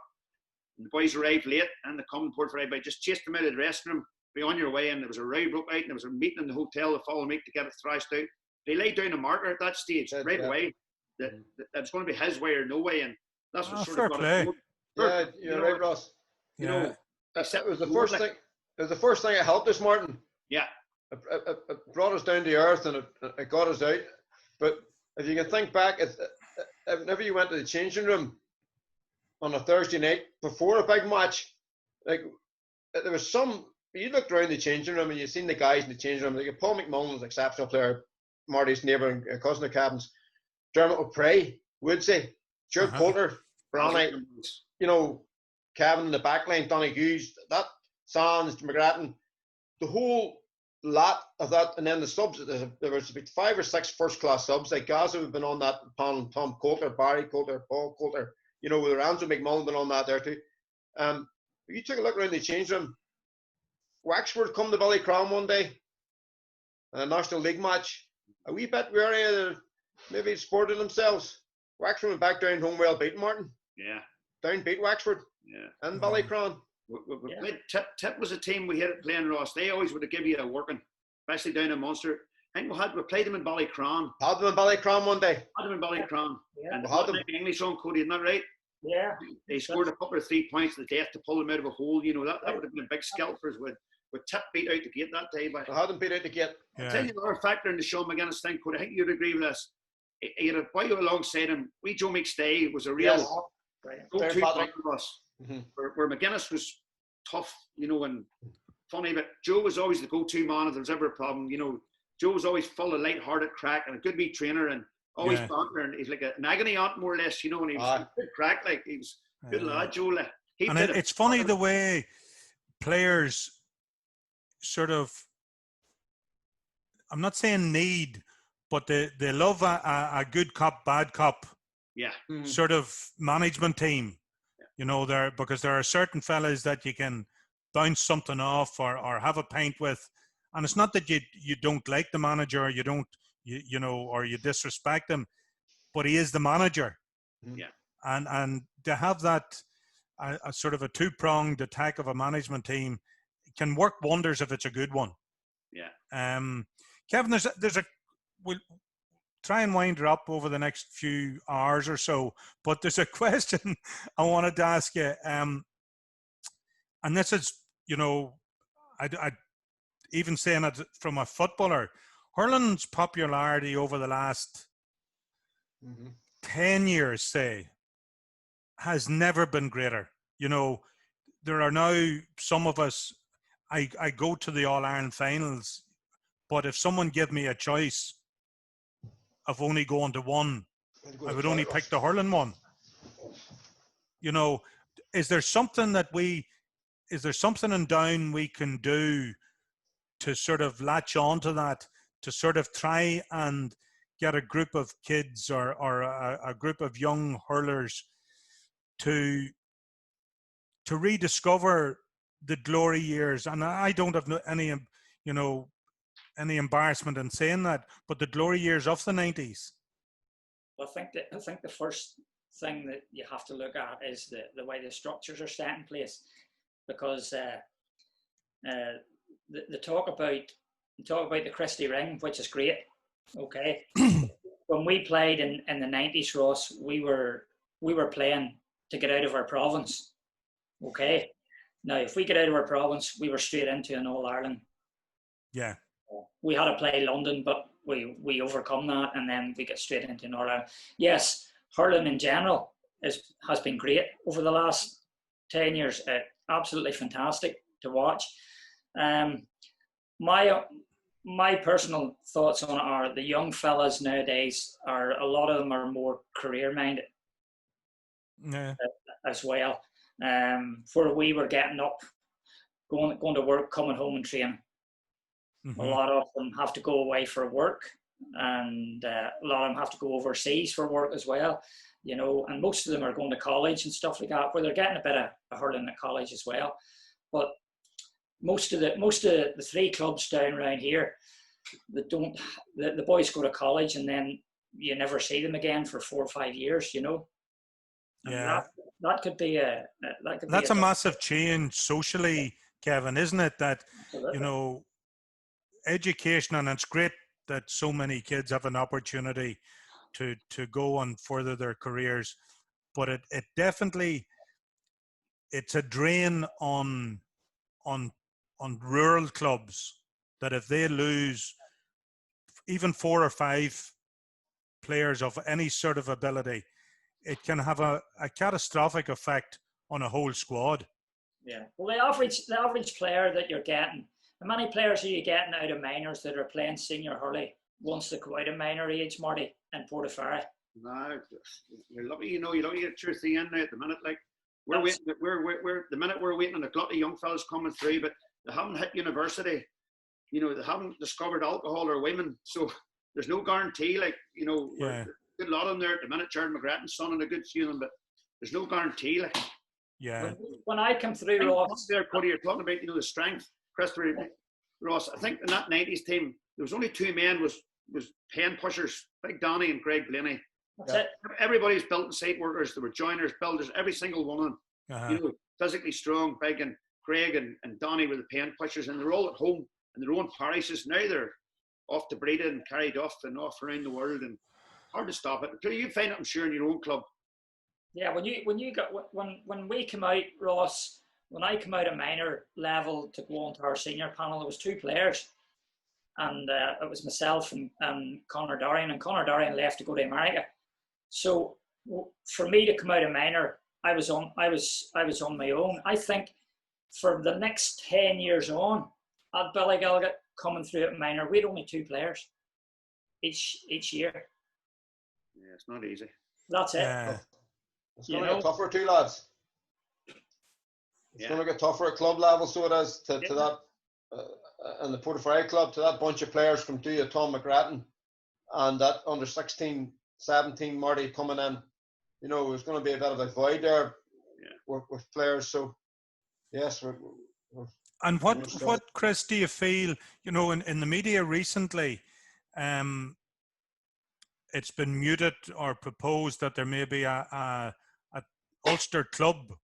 And the boys arrived late, and the common Portaferry, but just chased them out of the dressing room. Be on your way, and there was a row broke out, and there was a meeting in the hotel the following week to get it thrashed out. They laid down a marker at that stage right away that it's going to be his way or no way, and that's what sort of got play. it. Yeah, you're right, Ross. Yeah. It was the first thing. It was the first thing that helped us, Martin. Yeah. It brought us down to earth, and it got us out. But if you can think back, whenever you went to the changing room on a Thursday night before a big match, like there was you looked around the changing room and you seen the guys in the changing room. Like Paul McMullen was an exceptional player, Marty's neighbour and cousin of Cabin's. Dermot O'Prey, Woodsy, Stuart Coulter, Brownie, Kevin in the back line, Donny Hughes, that Sands, McGrattan, the whole lot of that, and then the subs. There was about 5 or 6 first-class subs. Like Gaza had been on that panel. Tom Coulter, Barry Coulter, Paul Coulter. With Andrew McMullen been on that there too. You took a look around the change room. Wexford come to Ballycrown one day, a National League match. A wee bit wary of maybe sporting themselves. Wexford went back down home well beaten, Martin. Yeah. Down beat Wexford. Yeah. And Ballycrown. Tip was a team we had playing Ross. They always would have given you a working, especially down in Munster. I think we played them in Ballycrown. Had them in Ballycrown one day. Had them in Ballycrown. Yeah. And we had them English on Cody, isn't that right? Yeah. They scored a couple of 3 points at the death to pull them out of a hole. That would have been a big skill for us. With Tip beat out the gate that day. But I had them beat out the gate. I'll tell you another factor in the Sean McGuinness thing, Cody. I think you'd agree with us. He had a boy alongside him. Joe McStay was a real go-to man for us. Where McGuinness was tough, and funny, but Joe was always the go-to man if there was ever a problem. Joe was always full of light-hearted crack and a good wee trainer and always banter, and he's like an agony aunt more or less, and he was a good crack, like he was a good lad, Joe. And it's funny the way players sort of, I'm not saying need, but they love a good cop, bad cop sort of management team. Because there are certain fellas that you can bounce something off or have a pint with, and it's not that you don't like the manager or you don't or you disrespect him, but he is the manager. Yeah. And to have that a sort of a two-pronged attack of a management team can work wonders if it's a good one. Yeah. Kevin, we'll try and wind her up over the next few hours or so, but there's a question I wanted to ask you. And this is, I even saying it from a footballer, hurling's popularity over the last 10 years, say, has never been greater. There are now some of us, I go to the All-Ireland finals, but if someone gave me a choice of only going to one, I would only pick the hurling one. Is there something in Down we can do to sort of latch on to that, to sort of try and get a group of kids or a group of young hurlers to rediscover the glory years? And I don't have any embarrassment in saying that, but the glory years of the 90s. Well, I think the first thing that you have to look at is the way the structures are set in place, because the talk about the Christie Ring, which is great. Okay, when we played in the 90s, Ross, we were playing to get out of our province. Okay, now if we get out of our province, we were straight into an All Ireland. Yeah, we had to play London, but we overcome that, and then we get straight into an All Ireland. Yes, hurling in general has been great over the last 10 years. Absolutely fantastic to watch. My personal thoughts on it are the young fellas nowadays a lot of them are more career minded. Yeah. As well. Where we were getting up, going to work, coming home and training. Mm-hmm. A lot of them have to go away for work, and a lot of them have to go overseas for work as well. And most of them are going to college and stuff like that, where they're getting a bit of hurling at college as well. But most of the three clubs down around here that don't, the boys go to college and then you never see them again for 4 or 5 years. Yeah, that could be that's a massive change socially, Kevin, isn't it? That absolutely. Education, and it's great that so many kids have an opportunity to go and further their careers, but it definitely, it's a drain on rural clubs, that if they lose even 4 or 5 players of any sort of ability, it can have a catastrophic effect on a whole squad. Yeah. Well, the average player that you're getting, how many players are you getting out of minors that are playing senior hurling once they go out of minor age, Marty, in Portaferry? No, you're lucky. You're lucky to get your thing in now at the minute. Like we're waiting. We're the minute we're waiting on a lot of young fellas coming through, but they haven't hit university. They haven't discovered alcohol or women, so there's no guarantee. Like yeah. A good lot of them there at the minute. Jared McGrattan's son and a good few of them, but there's no guarantee. Like yeah. When I come through, Ross, there, Cody, you're talking about the strength. Christopher Ross, I think in that 90s team there was only 2 men was pen pushers, Big Donny and Greg Blaney. That's it. Everybody's built and site workers. There were joiners, builders, every single one of them. Uh-huh. Physically strong, big, and Craig and Donny were the pen pushers, and they're all at home in their own parishes. Now they're off to Breda and carried off and off around the world, and hard to stop it. You find it, I'm sure, in your own club. Yeah, when we come out, Ross, when I come out of minor level to go on to our senior panel, there was 2 players, and it was myself and Conor Dorian, and Conor Dorian left to go to America. So for me to come out of minor, I was on my own. I think for the next 10 years on at Ballygilgit, coming through at minor, we had only 2 players each year. Yeah, it's not easy. That's it. It's going to get tougher too, lads. It's going to get tougher at club level, so it is to that, and the Portaferry club, to that bunch of players from Tom McGrattan and that under 16, 17 Marty coming in. There's going to be a bit of a void there with players. So, yes, we're and what, Chris, do you feel? In the media recently, it's been muted or proposed that there may be a Ulster club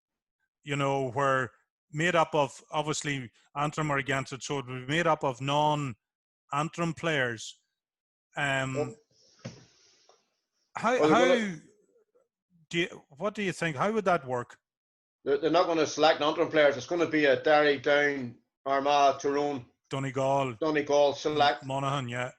you know, where made up of, obviously Antrim are against it, so it would be made up of non-Antrim players. What do you think? How would that work? They're not going to select Antrim players. It's going to be a Derry, Down, Armagh, Tyrone, Donegal, select Monaghan,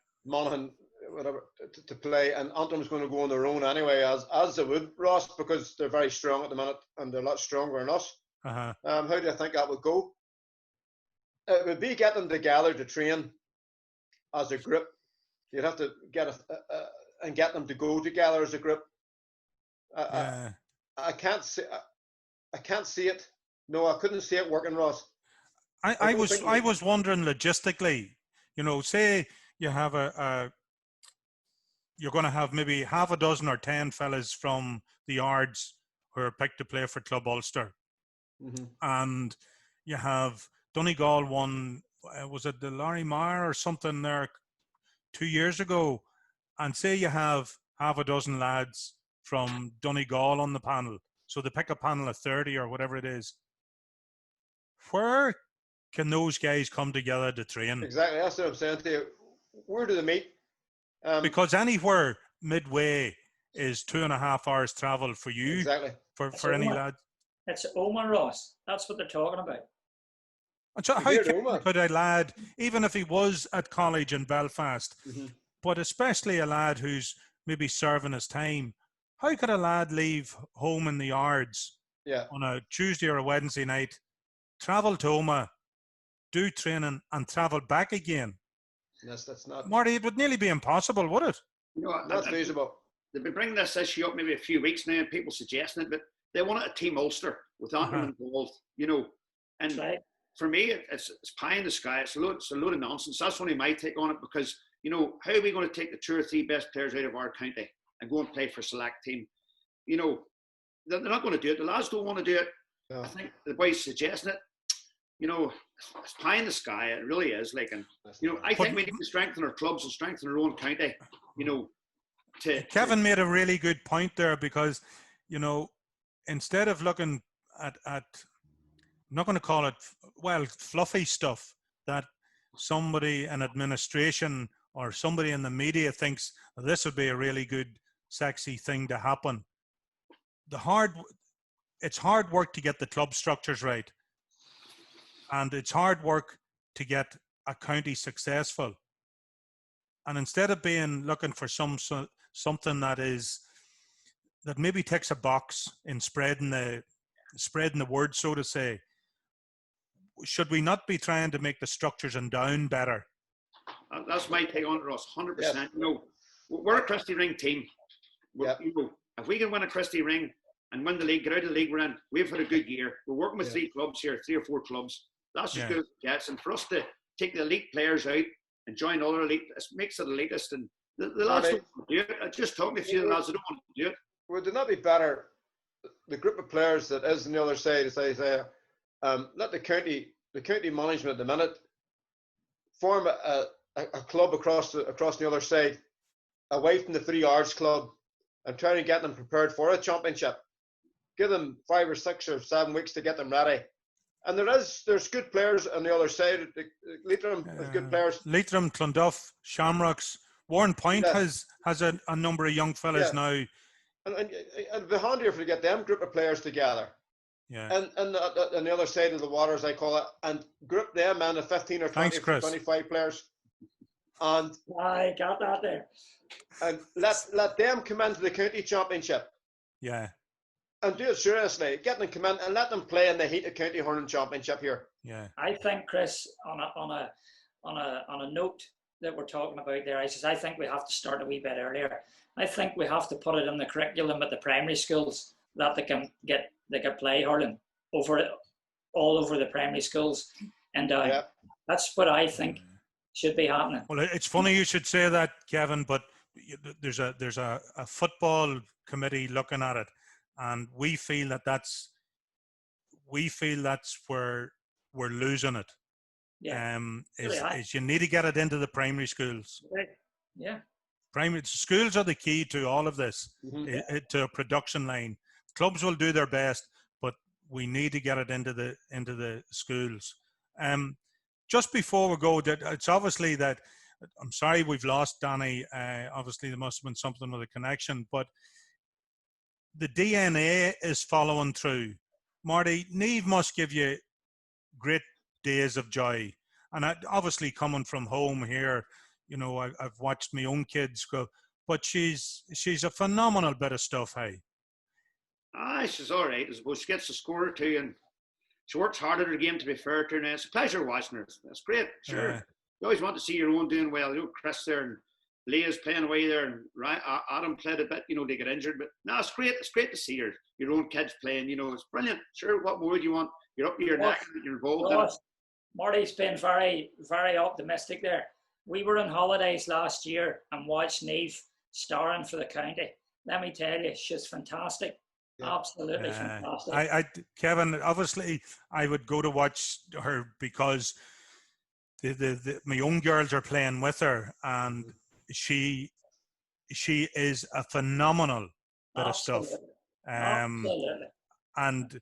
whatever, to play, and Antrim's going to go on their own anyway, as they would, Ross, because they're very strong at the minute and they're a lot stronger than us. How do you think that would go? It would be get them together to train as a group. You'd have to get and get them to go together as a group. I can't see it. No, I couldn't see it working, Ross. I was wondering logistically, you know, say you have you're going to have maybe half a dozen or 10 fellas from the Yards who are picked to play for Club Ulster. And you have Donegal won, was it the Larry Meyer or something there 2 years ago? And say you have half a dozen lads from Donegal on the panel. So they pick a panel of 30 or whatever it is. Where can those guys come together to train? Exactly, that's what I'm saying to you. Where do they meet? Because anywhere midway is 2.5 hours travel for you. Exactly. For any lad. It's Omar, Ross. That's what they're talking about. So how could a lad, even if he was at college in Belfast, but especially a lad who's maybe serving his time, how could a lad leave home in the Yards on a Tuesday or a Wednesday night, travel to Omagh, do training, and travel back again? That's not, Marty, it would nearly be impossible, would it? You know, not feasible. They've been bringing this issue up maybe a few weeks now, and people suggesting it, but they want a team Ulster with Antrim involved, you know. And for me, it's pie in the sky. It's a load of nonsense. That's only my take on it, because, you know, how are we going to take the 2 or 3 best players out of our county and go and play for a select team? You know, they're not going to do it. The lads don't want to do it. Yeah. I think the boys suggesting it, you know, it's pie in the sky. It really is. Like, and you know, I think we need to strengthen our clubs and strengthen our own county. You know, Kevin made a really good point there, because, you know, instead of looking at I'm not going to call it, well, fluffy stuff that somebody in administration or somebody in the media thinks this would be a really good, sexy thing to happen. It's hard work to get the club structures right. And it's hard work to get a county successful. And instead of looking for something that maybe ticks a box in spreading the word, so to say, should we not be trying to make the structures in Down better? That's my take on it, Ross. 100%. Yes. You know, we're a Christy Ring team. You know, if we can win a Christy Ring and win the league, get out of the league we're in, we've had a good year. We're working with 3 clubs here, 3 or 4 clubs. That's as good as it gets. And for us to take the elite players out and join other elite, it makes it elitist. And the lads don't want to do it. I just talked to a few of the lads that don't want to do it. Would it not be better, the group of players that is on the other side, as I say, let the county management at the minute form a club across the other side, away from the 3 R's club, and try to get them prepared for a championship. Give them 5 or 6 or 7 weeks to get them ready. And there's good players on the other side. Leitrim has good players. Leitrim, Clonduff, Shamrocks, Warren Point has a number of young fellas now. And it'd be handier to get them group of players together. Yeah. And on the other side of the water, as I call it, and group them in the 15 or 20 or 25 players. And I got that there. And let them come into the county championship. Yeah. And do it seriously. Get them come in and let them play in the heat of county hurling championship here. Yeah. I think, Chris, on a note that we're talking about there, I think we have to start a wee bit earlier. I think we have to put it in the curriculum at the primary schools that they can play hurling all over the primary schools and down. Yeah. That's what I think should be happening. Well, it's funny you should say that, Kevin, but there's a football committee looking at it, and we feel that's where we're losing it. Yeah. Is you need to get it into the primary schools. Yeah. Primary schools are the key to all of this, to a production line. Clubs will do their best, but we need to get it into the schools. Just before we go, that it's obviously that I'm sorry we've lost Danny. Obviously there must have been something with the connection, but the DNA is following through. Marty, Niamh must give you great days of joy, and obviously coming from home here, you know, I've watched my own kids go, but she's a phenomenal bit of stuff, hey. She's all right. I suppose she gets a score or two, and she works hard at her game, to be fair to her. It's a pleasure watching her. That's great. Sure. Yeah. You always want to see your own doing well. You know, Chris there and Leah's playing away there, and Adam played a bit, you know, they get injured. But no, it's great. It's great to see your own kids playing. You know, it's brilliant. Sure, what more do you want? You're up to your neck, you're involved. Marty's been very, very optimistic there. We were on holidays last year and watched Niamh starring for the county. Let me tell you, she's fantastic. Yeah. Absolutely fantastic. Kevin, obviously, I would go to watch her because my own girls are playing with her, and she is a phenomenal bit of stuff. Absolutely. And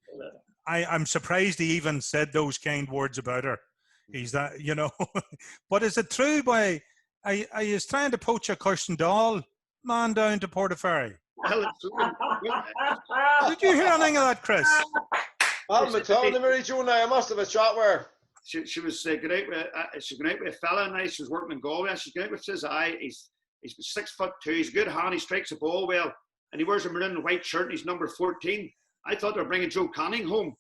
I'm surprised he even said those kind words about her. He's that, you know. But is it true by I was trying to poach a Kirsten Dahl man down to Portaferry? Did you hear anything of that, Chris? I'm telling you, Mary Jo, now I must have a chat with her. She was going out with a fella now. She was working in Galway. She's going out with his eye. He's 6'2". He's a good hand. He strikes the ball well, and he wears a maroon and white shirt. And he's number 14. I thought they were bringing Joe Canning home.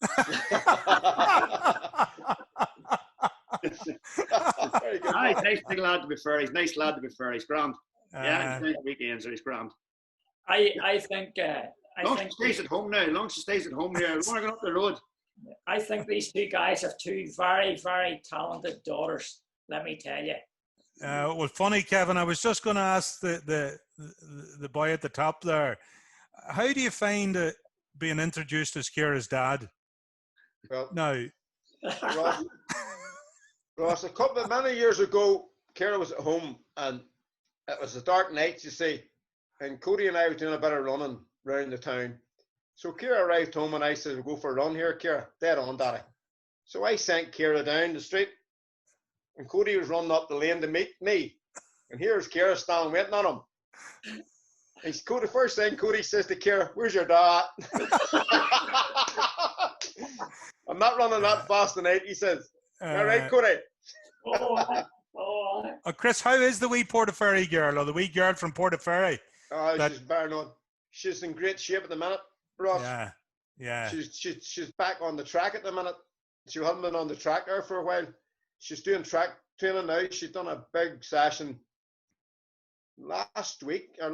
Very good. He's a nice big lad to be fair. He's a nice lad to be fair. He's grand. Yeah, he's nice weekends. He's grand. I think. Long as she stays at home now. Long as she stays at home here. I want to go up the road. I think these two guys have two very, very talented daughters. Let me tell you. Well, funny, Kevin. I was just going to ask the boy at the top there. How do you find being introduced as Ciara's dad? Well, no. Ross, many years ago, Ciara was at home, and it was a dark night, you see, and Cody and I were doing a bit of running around the town. So Ciara arrived home, and I said, "We'll go for a run here, Ciara." Dead on, Daddy. So I sent Ciara down the street, and Cody was running up the lane to meet me, and here's Ciara standing waiting on him. He's Cody. First thing Cody says to Ciara, "Where's your dad?" I'm not running that fast tonight, he says. All right, Cody. Chris, how is the wee Portaferry girl, or the wee girl from Portaferry? She's bearing on. She's in great shape at the minute, Ross. Yeah. She's back on the track at the minute. She hadn't been on the track there for a while. She's doing track training now. She's done a big session last week, or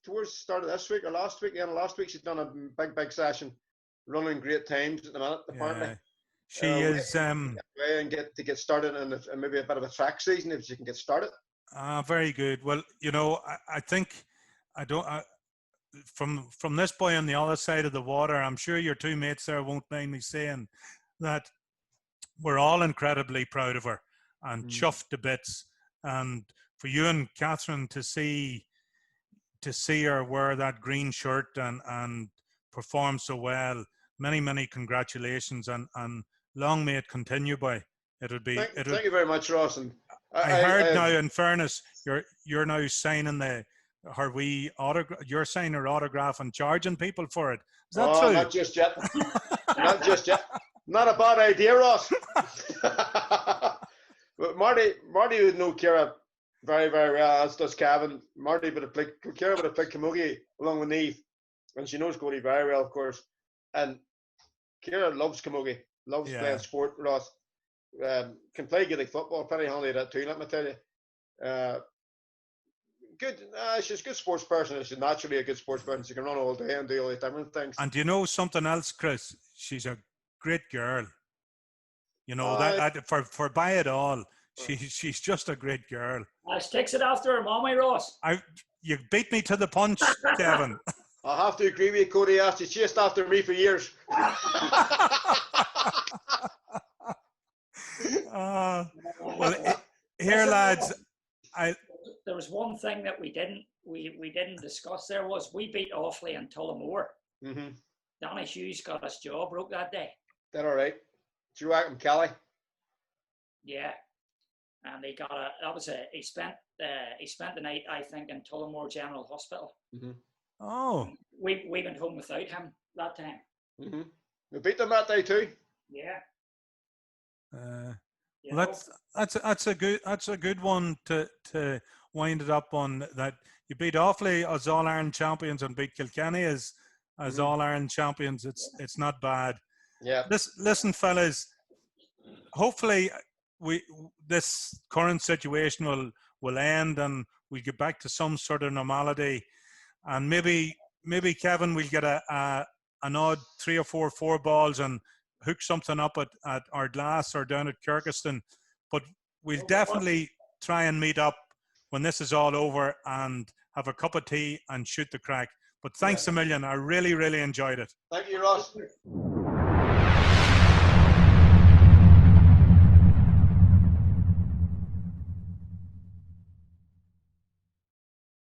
towards the start of this week, or last week. Yeah, last week she's done a big session, running great times at the minute. Apparently, she is. And get started in maybe a bit of a track season if she can get started. Very good. Well, you know, I think from this boy on the other side of the water, I'm sure your two mates there won't mind me saying that we're all incredibly proud of her and chuffed to bits. And for you and Catherine to see her wear that green shirt and perform so well, many congratulations, and long may it continue, boy. Thank you very much, Ross. And I heard now, in fairness, you're now signing her wee autograph. You're signing her autograph and charging people for it. Is that true? Not just yet. Not just yet. Not a bad idea, Ross. But Marty would know Ciara very, very well, as does Kevin. Ciara would have played camogie along with Niamh, and she knows Cody very well, of course. And Ciara loves camogie, loves playing sport, Ross. Can play Gaelic football, pretty handy at that too, let me tell you. Good. She's a good sports person. She's naturally a good sports person. She can run all day and do all these different things. And do you know something else, Chris? She's a great girl. You know, for by it all, she's just a great girl. She takes it after her mommy, Ross. You beat me to the punch, Kevin. I'll have to agree with you, Cody. She's chased after me for years. Well, here, lads, there was one thing that we didn't discuss. There was we beat Offaly and Tullamore. Mm-hmm. Danny Hughes got his jaw broke that day. That all right? Did you whack him, Kelly? Yeah, and he spent the night, I think, in Tullamore General Hospital. Mm-hmm. Oh, we went home without him that time. Mm-hmm. We beat them that day too. Yeah. Well, that's a good one to wind it up on. That you beat Offaly as All Ireland champions and beat Kilkenny as All Ireland champions. It's not bad. Yeah. Listen, fellas. Hopefully, this current situation will end and we'll get back to some sort of normality, and maybe Kevin will get an odd 3 or 4 balls and hook something up at Ardglass or down at Kyrgyzstan. But we'll definitely try and meet up when this is all over and have a cup of tea and shoot the crack. But thanks a million. I really, really enjoyed it. Thank you, Ross.